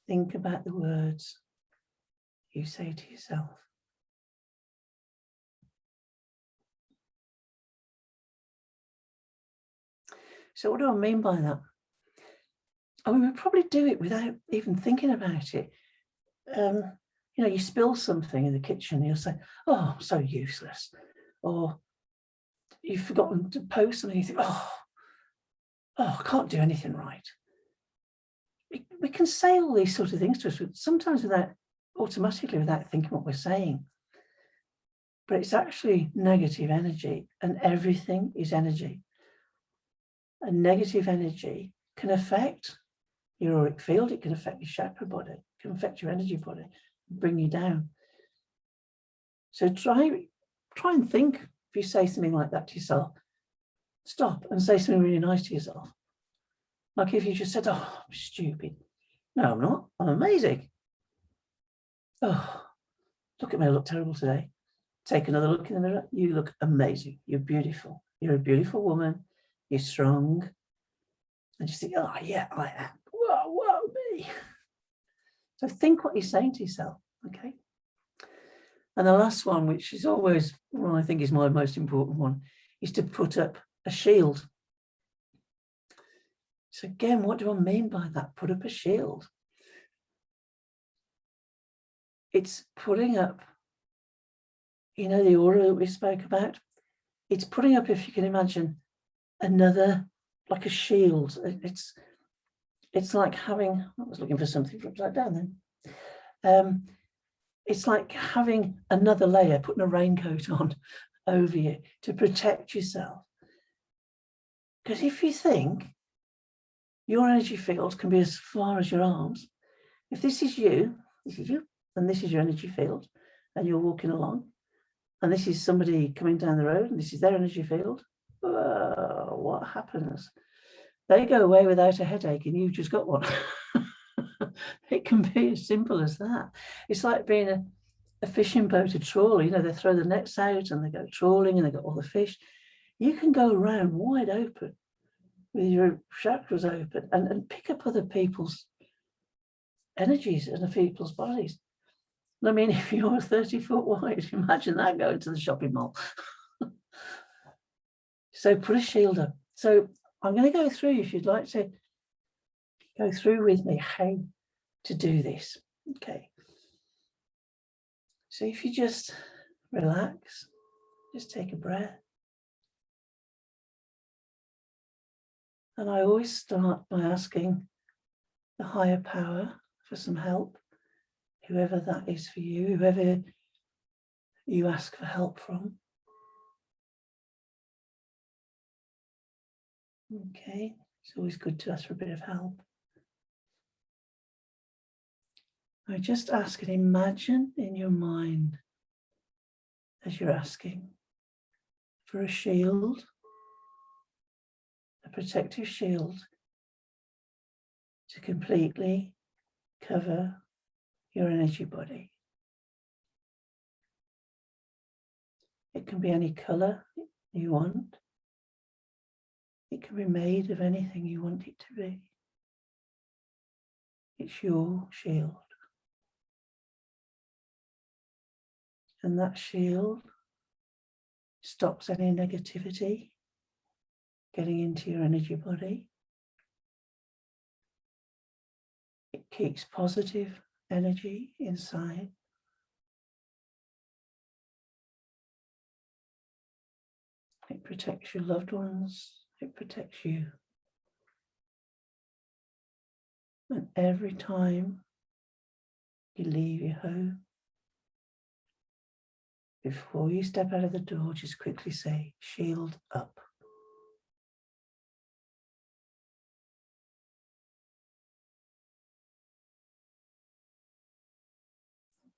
Think about the words you say to yourself. So what do I mean by that? I mean, we probably do it without even thinking about it. You know, you spill something in the kitchen, you'll say, oh, I'm so useless. Or you've forgotten to post something, you think, oh, I can't do anything right. We can say all these sort of things to us, sometimes automatically without thinking what we're saying. But it's actually negative energy, and everything is energy. And negative energy can affect your auric field, it can affect your chakra body, it can affect your energy body, bring you down. So try and think, if you say something like that to yourself, stop and say something really nice to yourself. Like if you just said, oh, I'm stupid. No, I'm not. I'm amazing. Oh, look at me, I look terrible today. Take another look in the mirror. You look amazing. You're beautiful. You're a beautiful woman. You're strong. And just think, oh, yeah, I am. Whoa, me. So think what you're saying to yourself, okay? And the last one, which is always, well, I think is my most important one, is to put up a shield. So again, what do I mean by that? Put up a shield. It's putting up, you know, the aura that we spoke about. It's putting up, if you can imagine, another, like a shield. It's like having, I was looking for something for upside down then. it's like having another layer, putting a raincoat on over you to protect yourself. Because if you think your energy field can be as far as your arms, if this is you, and this is your energy field, and you're walking along, and this is somebody coming down the road, and this is their energy field, what happens? They go away without a headache, and you've just got one. It can be as simple as that. It's like being a fishing boat, a trawler. You know, they throw the nets out and they go trawling and they got all the fish. You can go around wide open with your chakras open and pick up other people's energies and the people's bodies. I mean, if you're 30 foot wide, imagine that going to the shopping mall. So put a shield up. So I'm going to go through, if you'd like to go through with me how to do this. Okay. So if you just relax, just take a breath. And I always start by asking the higher power for some help, whoever that is for you, whoever you ask for help from. Okay, it's always good to ask for a bit of help. I just ask and imagine in your mind as you're asking for a shield, a protective shield to completely cover your energy body. It can be any color you want. It can be made of anything you want it to be. It's your shield. And that shield stops any negativity getting into your energy body. It keeps positive energy inside. It protects your loved ones. It protects you. And every time you leave your home, before you step out of the door, just quickly say, shield up.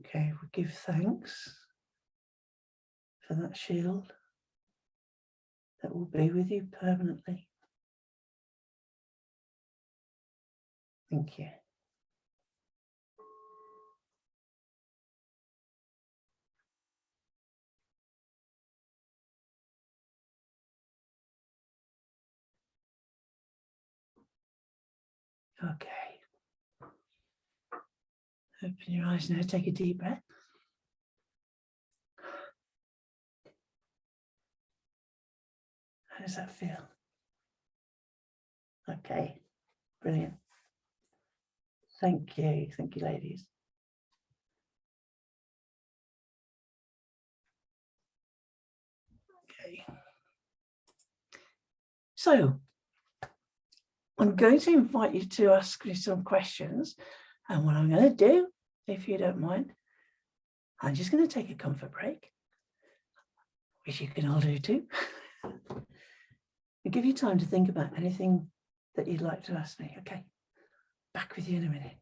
Okay, we give thanks for that shield that will be with you permanently. Thank you. Okay. Open your eyes now, take a deep breath. How does that feel? Okay, brilliant. Thank you, ladies. Okay. So, I'm going to invite you to ask me some questions. And what I'm going to do, if you don't mind, I'm just going to take a comfort break, which you can all do too. I'll give you time to think about anything that you'd like to ask me. Okay, back with you in a minute.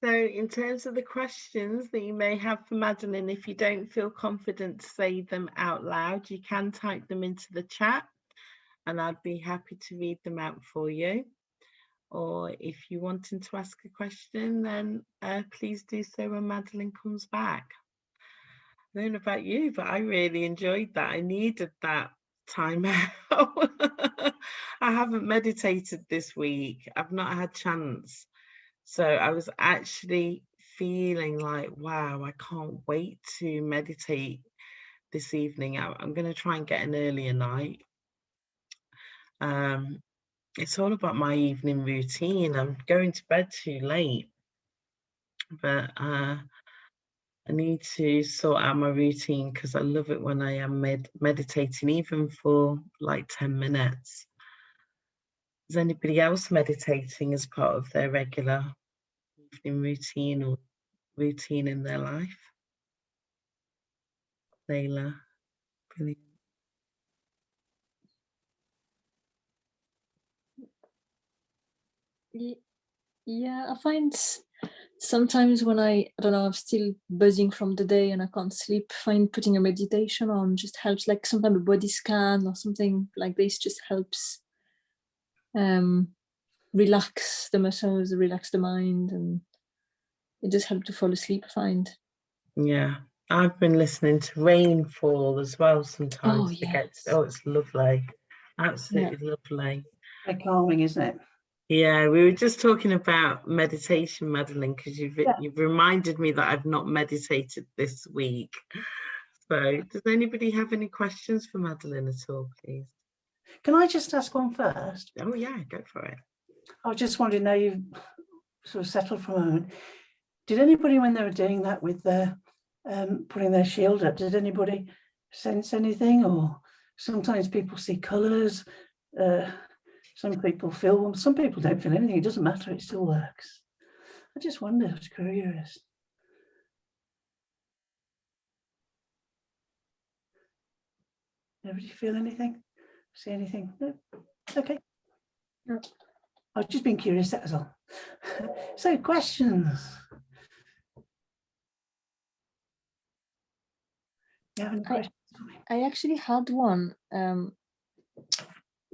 So in terms of the questions that you may have for Madeleine, if you don't feel confident to say them out loud, you can type them into the chat and I'd be happy to read them out for you. Or if you wanted to ask a question, then please do so when Madeleine comes back. I don't know about you, but I really enjoyed that. I needed that time out. I haven't meditated this week. I've not had chance. So I was actually feeling like, wow, I can't wait to meditate this evening. I'm going to try and get an earlier night. It's all about my evening routine. I'm going to bed too late, but I need to sort out my routine because I love it when I am meditating, even for like 10 minutes. Is anybody else meditating as part of their regular evening routine or routine in their life? Layla, brilliant. Yeah, I find sometimes when I don't know, I'm still buzzing from the day and I can't sleep, find putting a meditation on just helps, like sometimes a body scan or something like this just helps relax the muscles, relax the mind, and it does help to fall asleep, I find. Yeah, I've been listening to rainfall as well sometimes. Oh, It's lovely, absolutely lovely. Very calming, isn't it? Yeah, we were just talking about meditation, Madeleine, because you've reminded me that I've not meditated this week. So does anybody have any questions for Madeleine at all, please? Can I just ask one first? Oh yeah, go for it. I was just wondering, now you've sort of settled for a moment, did anybody, when they were doing that with their putting their shield up, did anybody sense anything? Or sometimes people see colours, some people feel them, some people don't feel anything. It doesn't matter, it still works. I just wonder, I was curious. Nobody feel anything? See anything? No? Okay. No. I've just been curious, that was all. So, questions? You have any questions for me? I actually had one.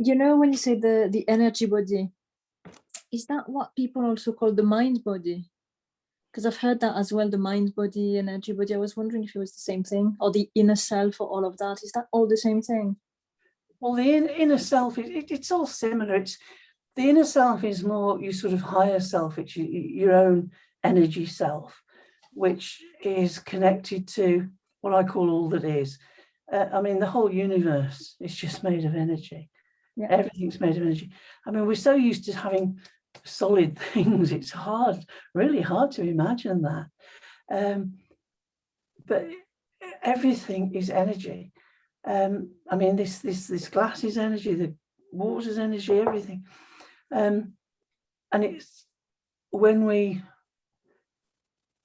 You know, when you say the energy body, is that what people also call the mind body? Because I've heard that as well, the mind body, energy body. I was wondering if it was the same thing, or the inner self, or all of that. Is that all the same thing? Well, the inner self, it's all similar. It's the inner self is more your sort of higher self. It's your own energy self, which is connected to what I call all that is. I mean, the whole universe is just made of energy. Yeah. Everything's made of energy. I mean, we're so used to having solid things. It's hard, really hard to imagine that. But everything is energy. I mean, this glass is energy, the water is energy, everything. And it's when we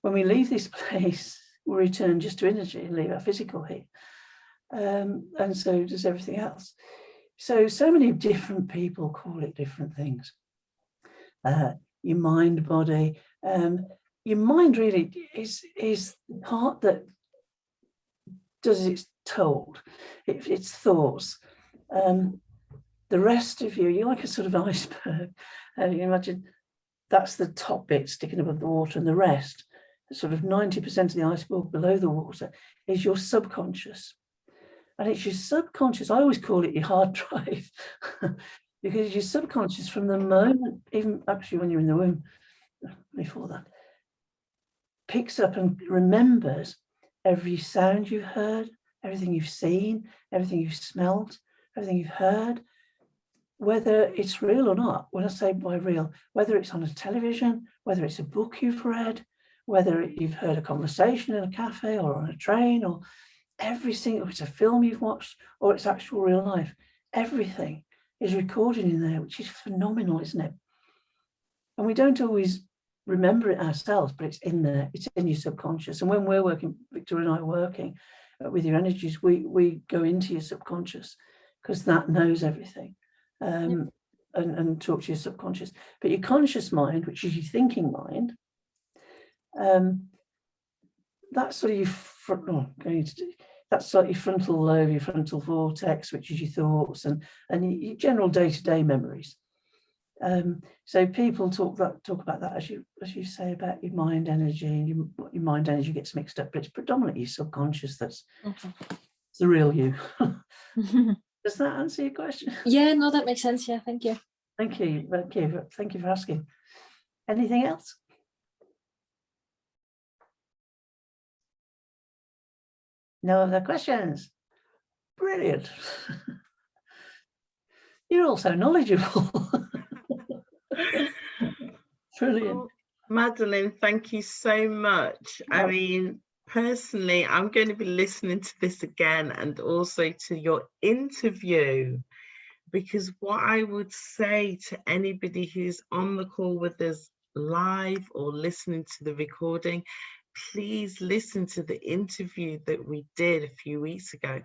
leave this place, we return just to energy and leave our physical here. And so does everything else. So many different people call it different things. Your mind body. Your mind really is the part that does as it's told. It's thoughts. The rest of you, you're like a sort of iceberg. You imagine that's the top bit sticking above the water, and the rest, sort of 90% of the iceberg below the water, is your subconscious. And it's your subconscious. I always call it your hard drive, because your subconscious, from the moment, even actually when you're in the womb, before that, picks up and remembers every sound you've heard, everything you've seen, everything you've smelled, everything you've heard, whether it's real or not. When I say by real, whether it's on a television, whether it's a book you've read, whether you've heard a conversation in a cafe or on a train, or every single, it's a film you've watched or it's actual real life, everything is recorded in there, which is phenomenal, isn't it? And we don't always remember it ourselves, but it's in there, it's in your subconscious. And when we're working, Victoria and I are working with your energies, we go into your subconscious, because that knows everything, and talk to your subconscious. But your conscious mind, which is your thinking mind, that's sort of your that's sort of your frontal lobe, your frontal vortex, which is your thoughts and your general day-to-day memories. So people talk about that, as you say, about your mind energy, and your mind energy gets mixed up, but it's predominantly your subconscious that's the real you. Does that answer your question? Yeah, no, that makes sense. Yeah, thank you. Thank you for asking. Anything else? No other questions? Brilliant. You're all so knowledgeable. Brilliant. Well, Madeleine, thank you so much. I mean, personally, I'm going to be listening to this again, and also to your interview, because what I would say to anybody who's on the call with us live or listening to the recording, please listen to the interview that we did a few weeks ago.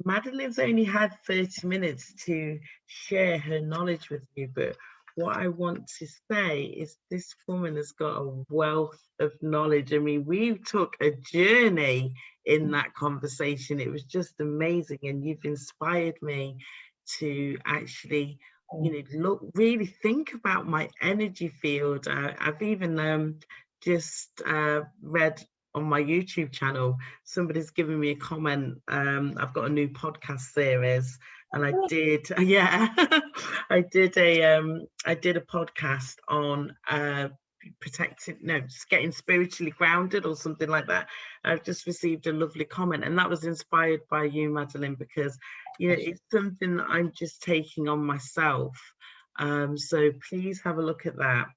Madeleine's only had 30 minutes to share her knowledge with you, but what I want to say is this woman has got a wealth of knowledge. I mean, we took a journey in that conversation. It was just amazing, and you've inspired me to actually, really think about my energy field. I've even just read on my YouTube channel, somebody's given me a comment. I've got a new podcast series, and I did a podcast on getting spiritually grounded or something like that. I've just received a lovely comment, and that was inspired by you, Madeleine, because it's something that I'm just taking on myself. So please have a look at that.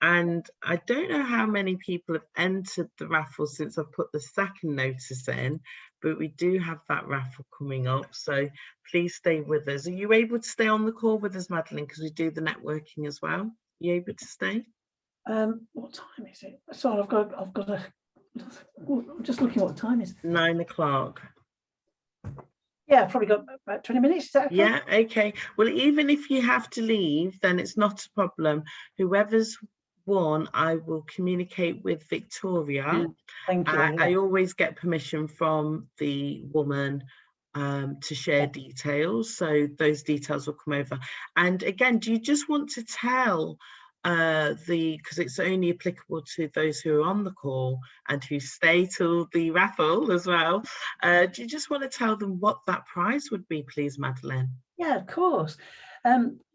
And I don't know how many people have entered the raffle since I've put the second notice in, but we do have that raffle coming up. So please stay with us. Are you able to stay on the call with us, Madeleine? Because we do the networking as well. Are you able to stay? What time is it? Sorry, I've got I'm just looking what time is. 9 o'clock. Yeah, I've probably got about 20 minutes. Is that okay? Yeah, okay. Well, even if you have to leave, then it's not a problem. Whoever's won, I will communicate with Victoria. Thank you. I always get permission from the woman to share details, so those details will come over. And again, do you just want to tell because it's only applicable to those who are on the call and who stay till the raffle as well, do you just want to tell them what that prize would be, please, Madeleine? Yeah, of course.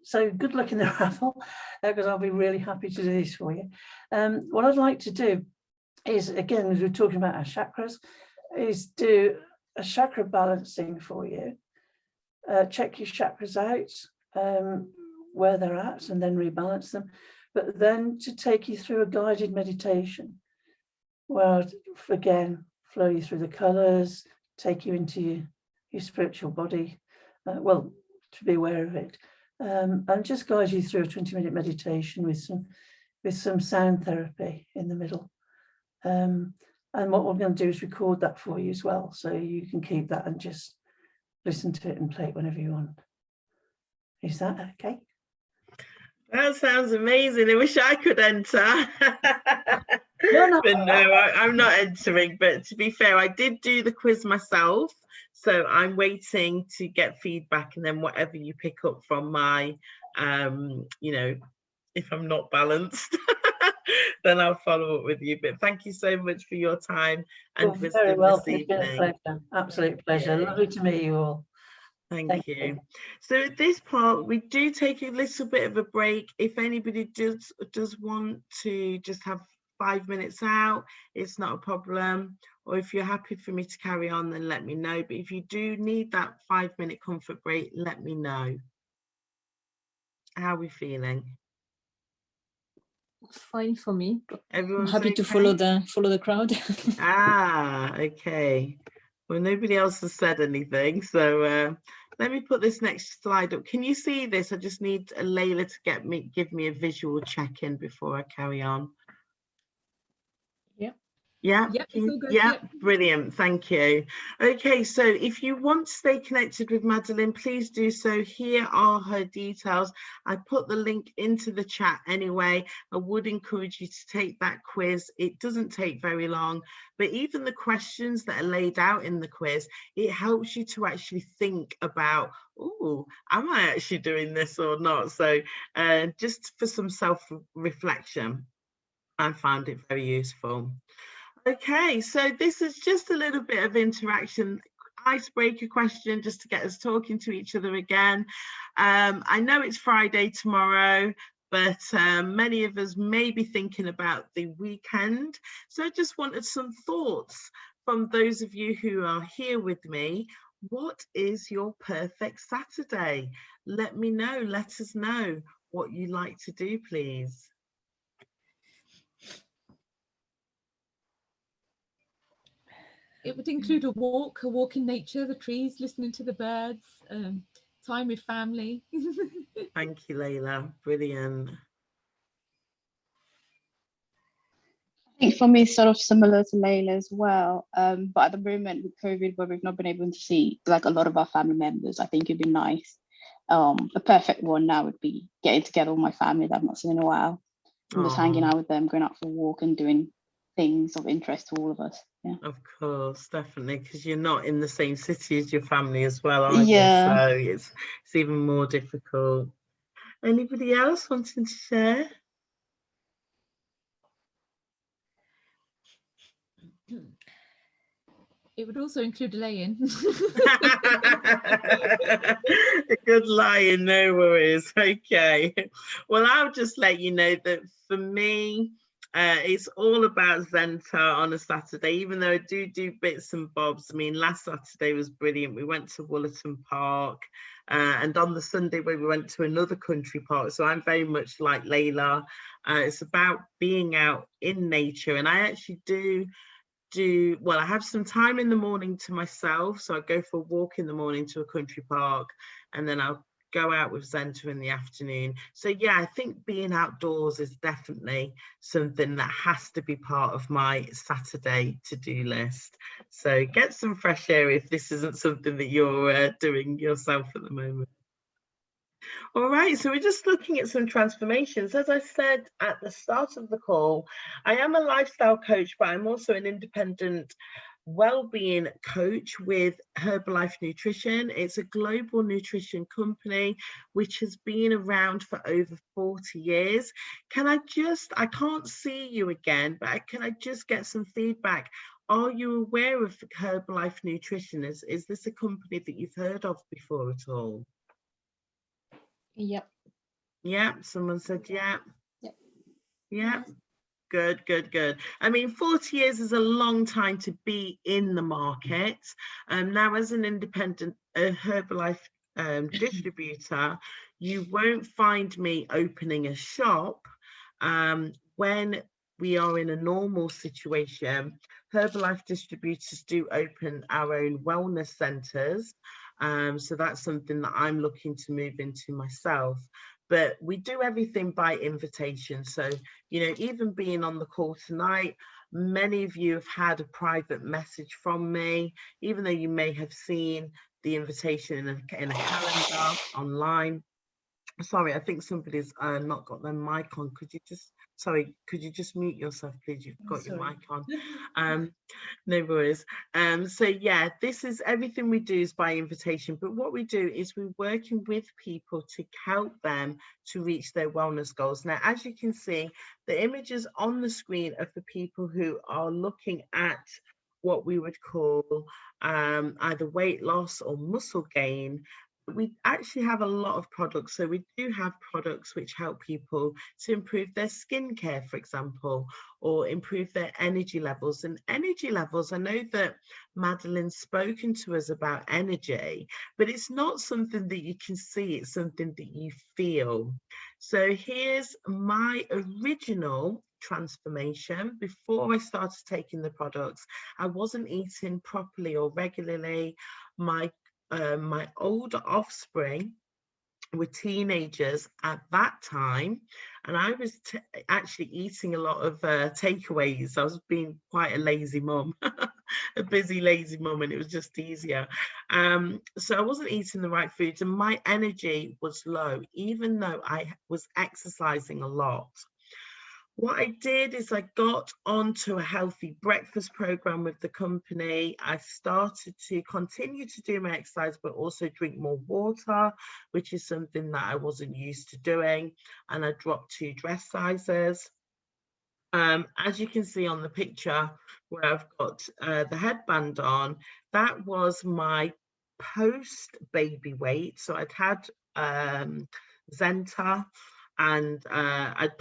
So good luck in the raffle, because I'll be really happy to do this for you. What I'd like to do is, again, as we're talking about our chakras, is do a chakra balancing for you. Check your chakras out, where they're at, and then rebalance them. But then to take you through a guided meditation, where I'd, again, flow you through the colours, take you into your spiritual body, to be aware of it. And just guide you through a 20-minute meditation with some sound therapy in the middle. And what we're going to do is record that for you as well, so you can keep that and just listen to it and play it whenever you want. Is that okay? That sounds amazing. I wish I could enter. No. But no, I'm not entering. But to be fair, I did do the quiz myself. So I'm waiting to get feedback, and then whatever you pick up from my, if I'm not balanced, then I'll follow up with you. But thank you so much for your time and wisdom very welcome. this evening. It's been a pleasure. Absolute pleasure. Lovely to meet you all. Thank you. So at this part, we do take a little bit of a break. If anybody does want to just have 5 minutes out, it's not a problem. Or if you're happy for me to carry on, then let me know. But if you do need that 5-minute comfort break, let me know. How are we feeling? Fine for me. Everyone's I'm happy to follow the crowd. Okay. Well, nobody else has said anything, so let me put this next slide up. Can you see this? I just need Layla to give me a visual check-in before I carry on. Yeah, brilliant, thank you. Okay, so if you want to stay connected with Madeleine, please do so. Here are her details. I put the link into the chat anyway. I would encourage you to take that quiz. It doesn't take very long, but even the questions that are laid out in the quiz, it helps you to actually think about, oh, am I actually doing this or not? So just for some self-reflection, I found it very useful. Okay, so this is just a little bit of interaction, icebreaker question, just to get us talking to each other again. I know it's Friday tomorrow, but many of us may be thinking about the weekend. So I just wanted some thoughts from those of you who are here with me. What is your perfect Saturday? Let me know, let us know what you like to do, please. It would include a walk in nature, the trees, listening to the birds, time with family. Thank you, Layla. Brilliant. I think for me, it's sort of similar to Layla as well. But at the moment with COVID, where we've not been able to see like a lot of our family members, I think it'd be nice. The perfect one now would be getting together with my family that I've not seen in a while, and just hanging out with them, going out for a walk and doing things of interest to all of us. Yeah. Of course, definitely, because you're not in the same city as your family as well, are Yeah. you? So it's even more difficult. Anybody else wanting to share? It would also include a lay-in. A good lie-in, no worries. Okay. Well, I'll just let you know that for me, it's all about Zenta on a Saturday, even though I do bits and bobs. I mean, last Saturday was brilliant. We went to Woollerton Park, and on the Sunday we went to another country park. So I'm very much like Layla. It's about being out in nature, and I actually I have some time in the morning to myself, so I go for a walk in the morning to a country park, and then I'll go out with Zenta in the afternoon. So yeah, I think being outdoors is definitely something that has to be part of my Saturday to-do list. So get some fresh air if this isn't something that you're doing yourself at the moment. All right, so we're just looking at some transformations. As I said at the start of the call, I am a lifestyle coach, but I'm also an independent well-being coach with Herbalife Nutrition. It's a global nutrition company which has been around for over 40 years. I can't see you again, but can I just get some feedback? Are you aware of Herbalife Nutrition? Is this a company that you've heard of before at all? Yep. Yeah, someone said yeah. Yep. Yeah. Good. I mean, 40 years is a long time to be in the market. Now, as an independent Herbalife distributor, you won't find me opening a shop. When we are in a normal situation, Herbalife distributors do open our own wellness centres. So that's something that I'm looking to move into myself. But we do everything by invitation. So, even being on the call tonight, many of you have had a private message from me, even though you may have seen the invitation in a calendar online. Sorry, I think somebody's not got their mic on. Could you just mute yourself, please? You've got your mic on. No worries. So yeah, this is everything we do is by invitation, but what we do is we're working with people to help them to reach their wellness goals. Now, as you can see, the images on the screen of the people who are looking at what we would call either weight loss or muscle gain. We actually have a lot of products. So we do have products which help people to improve their skincare, for example, or improve their energy levels. And energy levels, I know that Madeleine's spoken to us about energy, but it's not something that you can see, it's something that you feel. So here's my original transformation. Before I started taking the products, I wasn't eating properly or regularly. My older offspring were teenagers at that time, and I was actually eating a lot of takeaways. I was being quite a lazy mum, a busy lazy mum, and it was just easier. So I wasn't eating the right foods, and my energy was low, even though I was exercising a lot. What I did is I got onto a healthy breakfast program with the company. I started to continue to do my exercise, but also drink more water, which is something that I wasn't used to doing. And I dropped 2 dress sizes. As you can see on the picture where I've got the headband on, that was my post baby weight. So I'd had Zenta, and I'd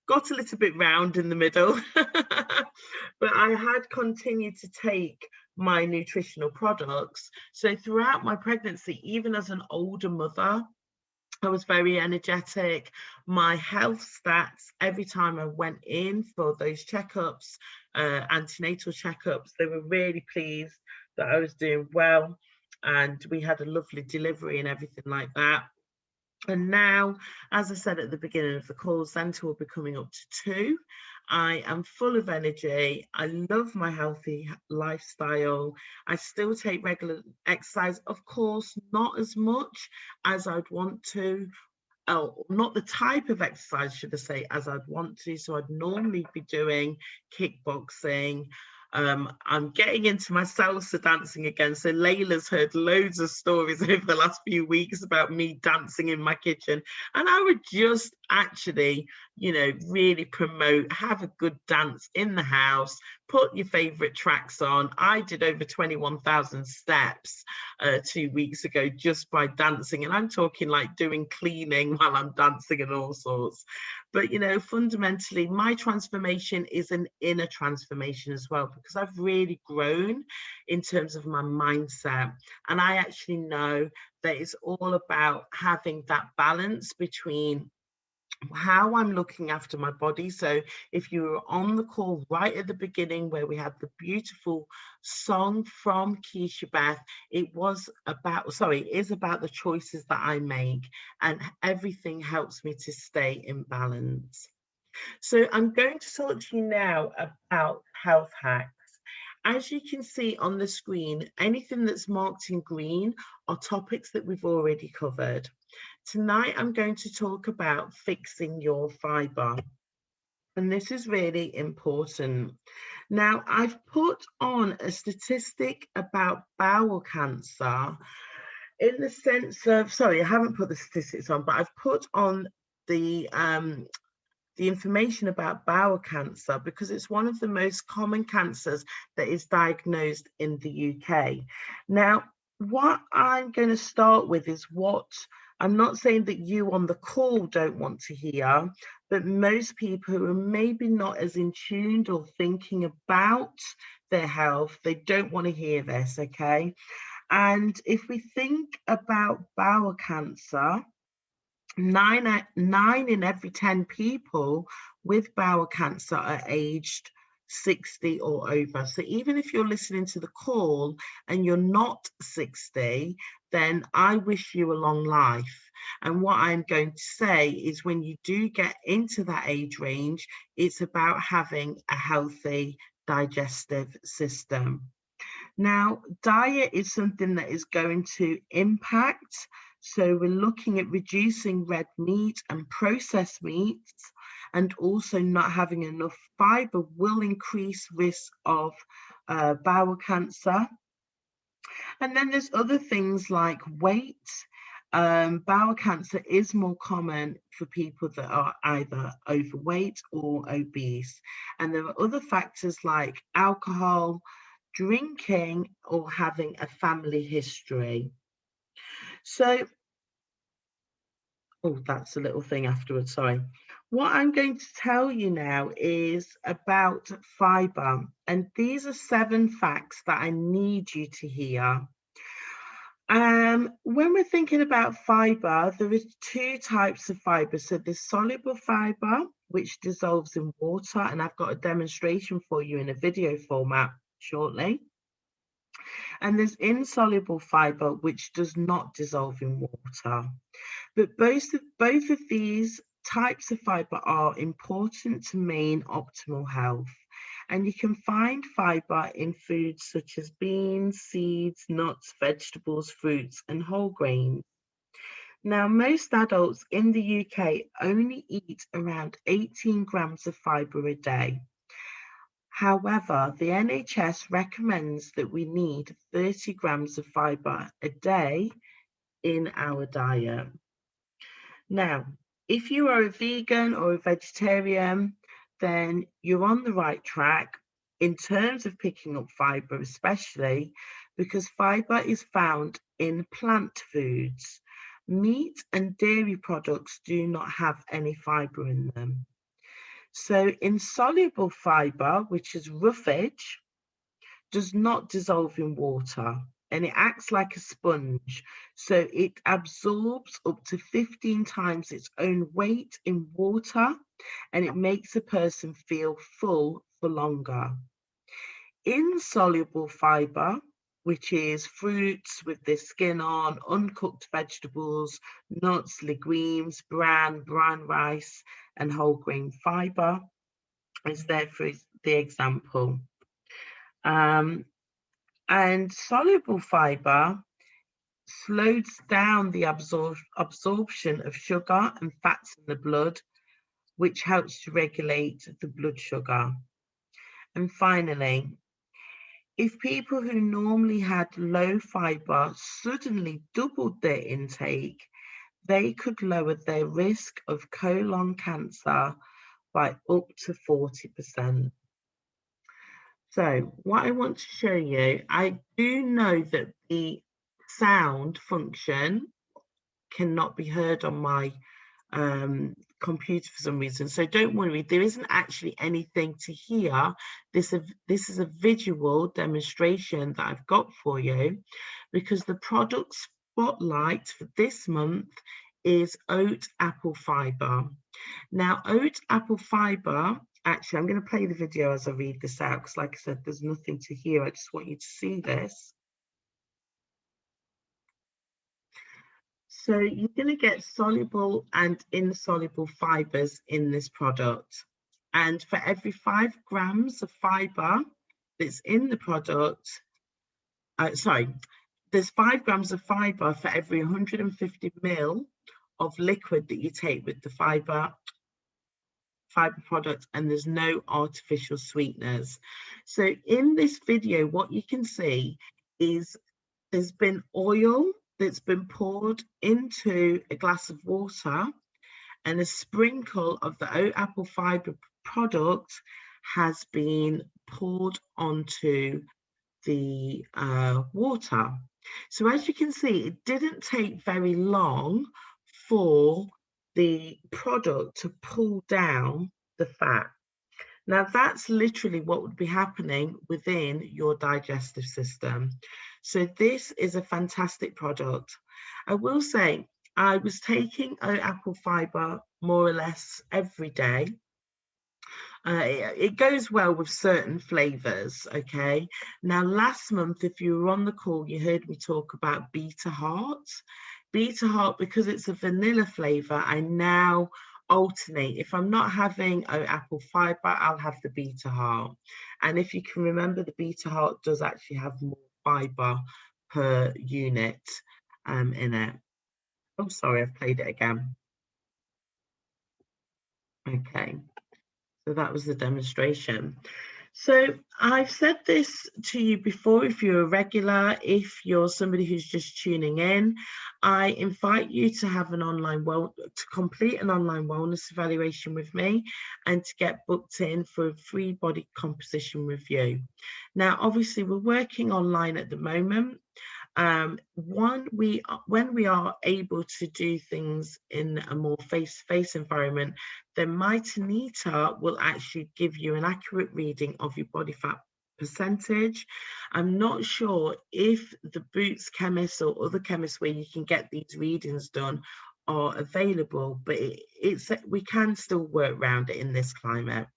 got a little bit round in the middle, but I had continued to take my nutritional products. So throughout my pregnancy, even as an older mother, I was very energetic. My health stats, every time I went in for those checkups, antenatal checkups, they were really pleased that I was doing well. and we had a lovely delivery and everything like that. And now, as I said at the beginning of the call, Zenta will be coming up to 2. I am full of energy. I love my healthy lifestyle. I still take regular exercise, of course, not as much as I'd want to. Oh, not the type of exercise, should I say, as I'd want to. So I'd normally be doing kickboxing. I'm getting into my salsa dancing again. So Layla's heard loads of stories over the last few weeks about me dancing in my kitchen. And I would just actually, you know, really promote, have a good dance in the house, put your favorite tracks on. I did over 21,000 steps 2 weeks ago just by dancing. And I'm talking like doing cleaning while I'm dancing and all sorts. But, you know, fundamentally, my transformation is an inner transformation as well, because I've really grown in terms of my mindset. And I actually know that it's all about having that balance between how I'm looking after my body. So if you were on the call right at the beginning where we had the beautiful song from Kisha-Beth, it is about the choices that I make, and everything helps me to stay in balance. So I'm going to talk to you now about health hacks. As you can see on the screen, anything that's marked in green are topics that we've already covered. Tonight, I'm going to talk about fixing your fibre, and this is really important. Now, I've put on a statistic about bowel cancer in the sense of, sorry, I haven't put the statistics on, but I've put on the information about bowel cancer because it's one of the most common cancers that is diagnosed in the UK. Now, what I'm going to start with is what I'm not saying that you on the call don't want to hear, but most people who are maybe not as in tune or thinking about their health, they don't want to hear this, okay? And if we think about bowel cancer, 9 in every 10 people with bowel cancer are aged 60 or over. So even if you're listening to the call and you're not 60, then I wish you a long life. And what I'm going to say is when you do get into that age range, it's about having a healthy digestive system. Now, diet is something that is going to impact. So we're looking at reducing red meat and processed meats, and also not having enough fibre will increase risk of bowel cancer. And then there's other things like weight. Bowel cancer is more common for people that are either overweight or obese. And there are other factors like alcohol, drinking, or having a family history. So, oh, that's a little thing afterwards, sorry. What I'm going to tell you now is about fibre, and these are 7 facts that I need you to hear. When we're thinking about fibre, there is 2 types of fibre. So there's soluble fibre, which dissolves in water, and I've got a demonstration for you in a video format shortly. And there's insoluble fibre, which does not dissolve in water. But both of these types of fibre are important to maintain optimal health. And you can find fibre in foods such as beans, seeds, nuts, vegetables, fruits, and whole grains. Now, most adults in the UK only eat around 18 grams of fibre a day. However, the NHS recommends that we need 30 grams of fibre a day in our diet. Now, if you are a vegan or a vegetarian, then you're on the right track in terms of picking up fibre, especially because fibre is found in plant foods. Meat and dairy products do not have any fibre in them. So insoluble fibre, which is roughage, does not dissolve in water, and it acts like a sponge. So it absorbs up to 15 times its own weight in water, and it makes a person feel full for longer. Insoluble fibre which is fruits with their skin on, uncooked vegetables, nuts, legumes, brown rice, and whole grain fibre is there for the example. And soluble fibre slows down the absorption of sugar and fats in the blood, which helps to regulate the blood sugar. And finally, if people who normally had low fibre suddenly doubled their intake, they could lower their risk of colon cancer by up to 40%. So what I want to show you, I do know that the sound function cannot be heard on my computer for some reason, so don't worry, there isn't actually anything to hear. This is a visual demonstration that I've got for you, because the product spotlight for this month is oat apple fibre. Now, oat apple fibre, actually I'm going to play the video as I read this out, because like I said, there's nothing to hear. I just want you to see this. So you're going to get soluble and insoluble fibres in this product. And for every 5 grams of fibre that's in the product, there's 5 grams of fibre for every 150 ml of liquid that you take with the fibre product, and there's no artificial sweeteners. So in this video, what you can see is there's been oil that's been poured into a glass of water, and a sprinkle of the oat apple fibre product has been poured onto the water. So as you can see, it didn't take very long for the product to pull down the fat. Now that's literally what would be happening within your digestive system. So this is a fantastic product. I will say I was taking oat apple fibre more or less every day. It goes well with certain flavours, okay? Now last month, if you were on the call, you heard me talk about Beta Heart. Beta Heart, because it's a vanilla flavour, I now alternate. If I'm not having oat apple fibre, I'll have the Beta Heart. And if you can remember, the Beta Heart does actually have more fibre per unit in it. Oh, sorry, I've played it again. Okay, so that was the demonstration. So I've said this to you before. If you're a regular, if you're somebody who's just tuning in, I invite you to have an complete an online wellness evaluation with me, and to get booked in for a free body composition review. Now, obviously, we're working online at the moment. When we are able to do things in a more face-to-face environment, then my Tanita will actually give you an accurate reading of your body fat percentage. I'm not sure if the Boots chemists or other chemists where you can get these readings done are available, but we can still work around it in this climate.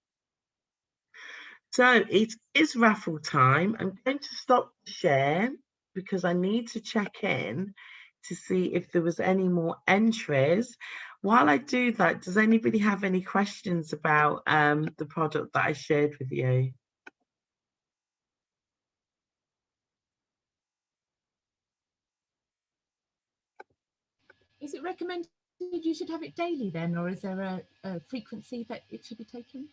So it is raffle time. I'm going to stop the share because I need to check in to see if there was any more entries. While I do that, does anybody have any questions about the product that I shared with you? Is it recommended you should have it daily then, or is there a frequency that it should be taken?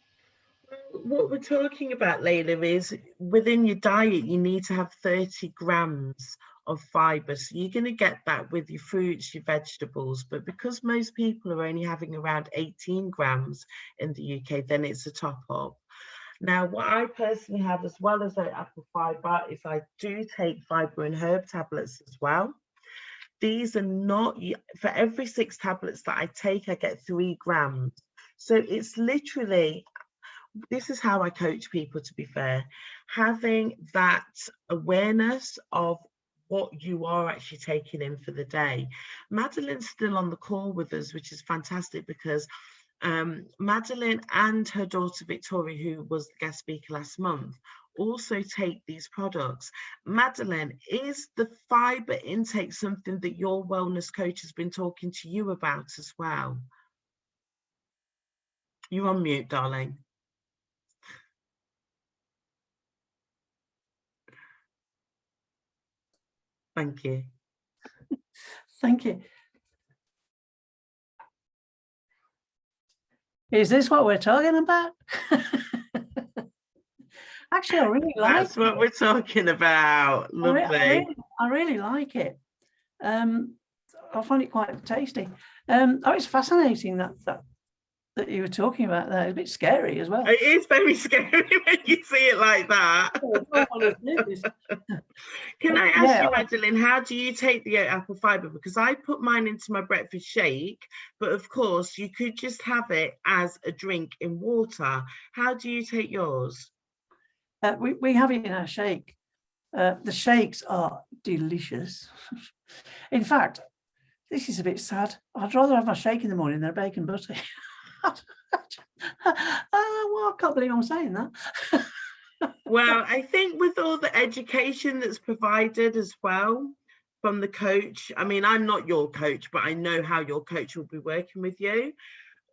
What we're talking about, Layla, is within your diet, you need to have 30 grams of fibre. So you're going to get that with your fruits, your vegetables. But because most people are only having around 18 grams in the UK, then it's a top up. Now, what I personally have, as well as oat apple fibre, is I do take fibre and herb tablets as well. These are not, for every 6 tablets that I take, I get 3 grams. So it's literally, this is how I coach people, to be fair, having that awareness of what you are actually taking in for the day. Madeleine's still on the call with us, which is fantastic, because Madeleine and her daughter Victoria, who was the guest speaker last month, also take these products. Madeleine, is the fibre intake something that your wellness coach has been talking to you about as well? You're on mute, darling. Thank you. Thank you. Is this what we're talking about? Actually, I really like That's what we're talking about. Lovely. I really like it. I find it quite tasty. Oh, it's fascinating that you were talking about that. It's a bit scary as well. It is very scary when you see it like that. Can I ask you, Madeleine, how do you take the apple fibre? Because I put mine into my breakfast shake, but of course you could just have it as a drink in water. How do you take yours? We have it in our shake. The shakes are delicious. In fact, this is a bit sad. I'd rather have my shake in the morning than a bacon butty. Well, I can't believe I'm saying that. Well, I think with all the education that's provided as well from the coach, I mean, I'm not your coach, but I know how your coach will be working with you.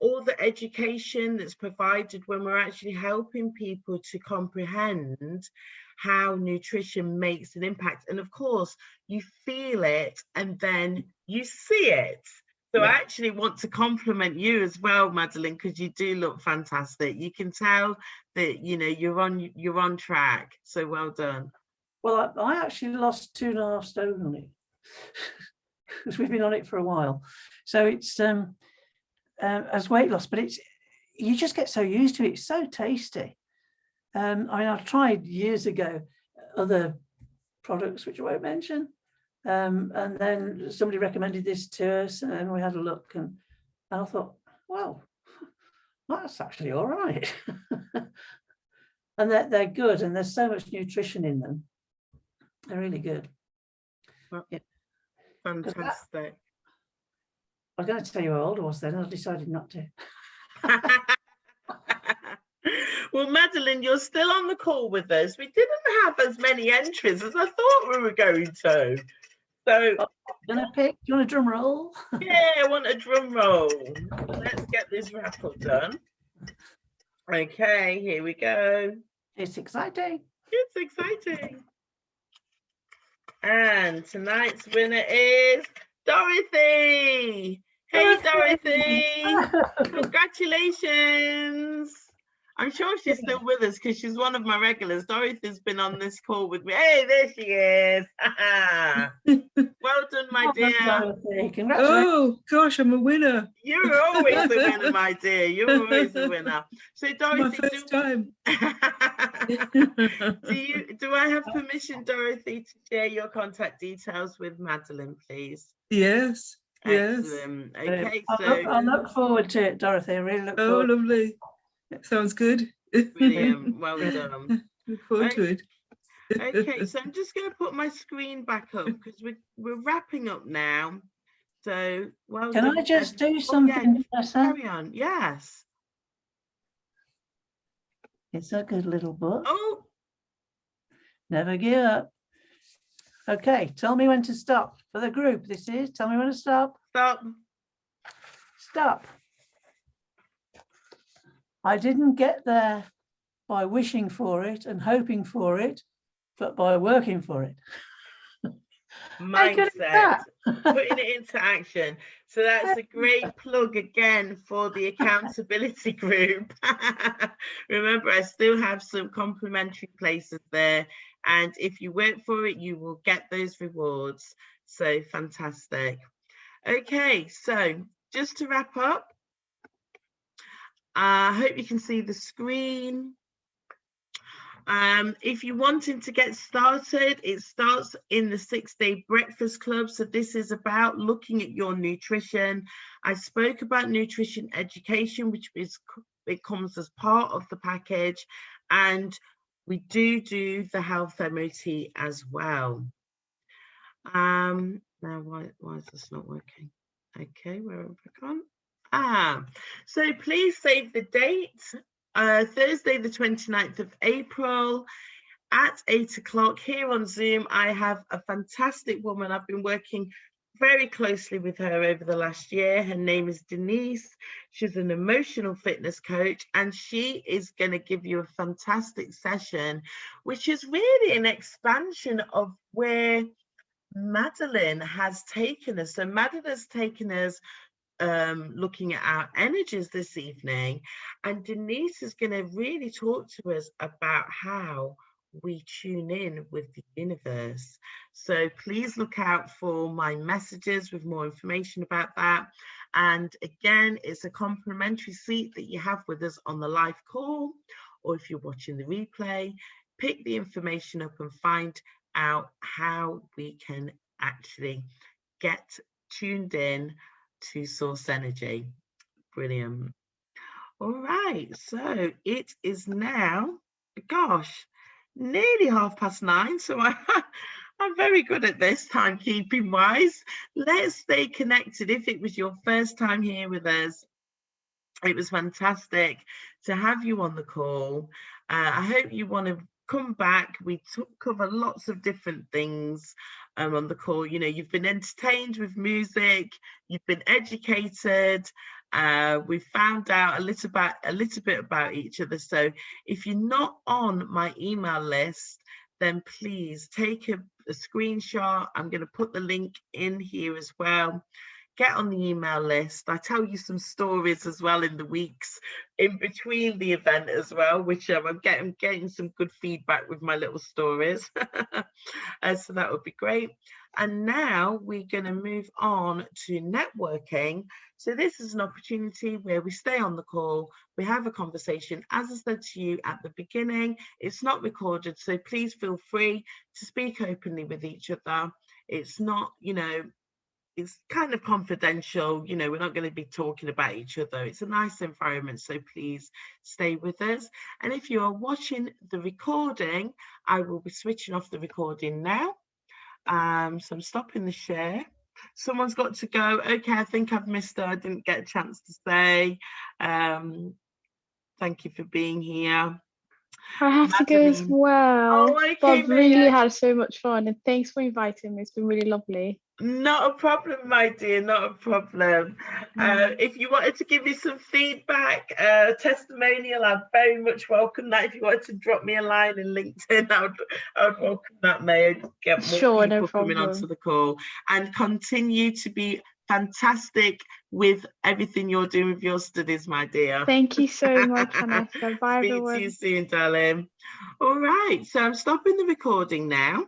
All the education that's provided when we're actually helping people to comprehend how nutrition makes an impact. And of course, you feel it and then you see it. So I actually want to compliment you as well, Madeleine, because you do look fantastic. You can tell that, you know, you're on track. So well done. Well, I actually lost 2.5 stone on it because we've been on it for a while. So it's as weight loss, but you just get so used to it. It's so tasty. I mean, I've tried years ago other products which I won't mention. And then somebody recommended this to us and we had a look and I thought, well, that's actually all right. And they're good and there's so much nutrition in them. They're really good. Well, fantastic. I was going to tell you how old I was then, I decided not to. Well, Madeleine, you're still on the call with us. We didn't have as many entries as I thought we were going to. So, do you want a drum roll? Yeah, I want a drum roll. Let's get this raffle done. Okay, here we go. It's exciting. It's exciting. And tonight's winner is Dorothy. Hey, Dorothy. Congratulations. I'm sure she's still with us because she's one of my regulars. Dorothy's been on this call with me. Hey, there she is. Well done, my dear. Dorothy. Congratulations. Oh, gosh, I'm a winner. You're always a winner, my dear. You're always a winner. So, Dorothy, my first time. Do I have permission, Dorothy, to share your contact details with Madeleine, please? Yes. Excellent. Yes. Okay, I look forward to it, Dorothy. I really look forward. Oh, lovely. Sounds good. Brilliant. Well done. Look forward to it. Okay, so I'm just going to put my screen back up because we're wrapping up now. So, well Can done. I just do something, Vanessa? Carry on. Yes. It's a good little book. Oh. Never give up. Okay, tell me when to stop. For the group, this is. Tell me when to stop. Stop. Stop. I didn't get there by wishing for it and hoping for it, but by working for it. Mindset, putting it into action. So that's a great plug again for the accountability group. Remember, I still have some complimentary places there, and if you work for it, you will get those rewards. So fantastic. Okay, so just to wrap up, I hope you can see the screen. If you're wanting to get started, it starts in the 6-day breakfast club. So this is about looking at your nutrition. I spoke about nutrition education, which it comes as part of the package, and we do the health MOT as well. Now why is this not working? Okay, we're back on. So please save the date. Thursday the 29th of April. at 8 o'clock here on Zoom, I have a fantastic woman. I've been working very closely with her over the last year. Her name is Denise. She's an emotional fitness coach, and she is going to give you a fantastic session, which is really an expansion of where Madeleine has taken us. So Madeleine has taken us looking at our energies this evening, and Denise is going to really talk to us about how we tune in with the universe. So please look out for my messages with more information about that. And again, it's a complimentary seat that you have with us on the live call, or if you're watching the replay, pick the information up and find out how we can actually get tuned in to source energy. Brilliant. All right, so it is now, gosh, nearly 9:30, so I'm very good at this, timekeeping wise. Let's stay connected. If it was your first time here with us, it was fantastic to have you on the call. I hope you want to come back. We cover lots of different things on the call. You know, you've been entertained with music, you've been educated, we found out a little bit about each other. So if you're not on my email list, then please take a screenshot. I'm going to put the link in here as well. Get on the email list. I tell you some stories as well in the weeks in between the event as well, which I'm getting some good feedback with my little stories. So that would be great. And now we're going to move on to networking. So this is an opportunity where we stay on the call, we have a conversation. As I said to you at the beginning, it's not recorded, so please feel free to speak openly with each other. It's not, you know, it's kind of confidential, you know, we're not going to be talking about each other. It's a nice environment, so please stay with us. And if you are watching the recording, I will be switching off the recording now. So I'm stopping the share. Someone's got to go. Okay, I think I've missed her. I didn't get a chance to say. Thank you for being here. I have to go as well. Oh, okay, but I've really had so much fun, and thanks for inviting me. It's been really lovely. Not a problem, my dear, not a problem. If you wanted to give me some feedback, testimonial, I'd very much welcome that. If you wanted to drop me a line in LinkedIn, I would welcome that. May I get more people coming onto the call, and continue to be fantastic with everything you're doing with your studies, my dear. Thank you so much, Vanessa. Bye, everyone. Speak to you soon, darling. All right, so I'm stopping the recording now.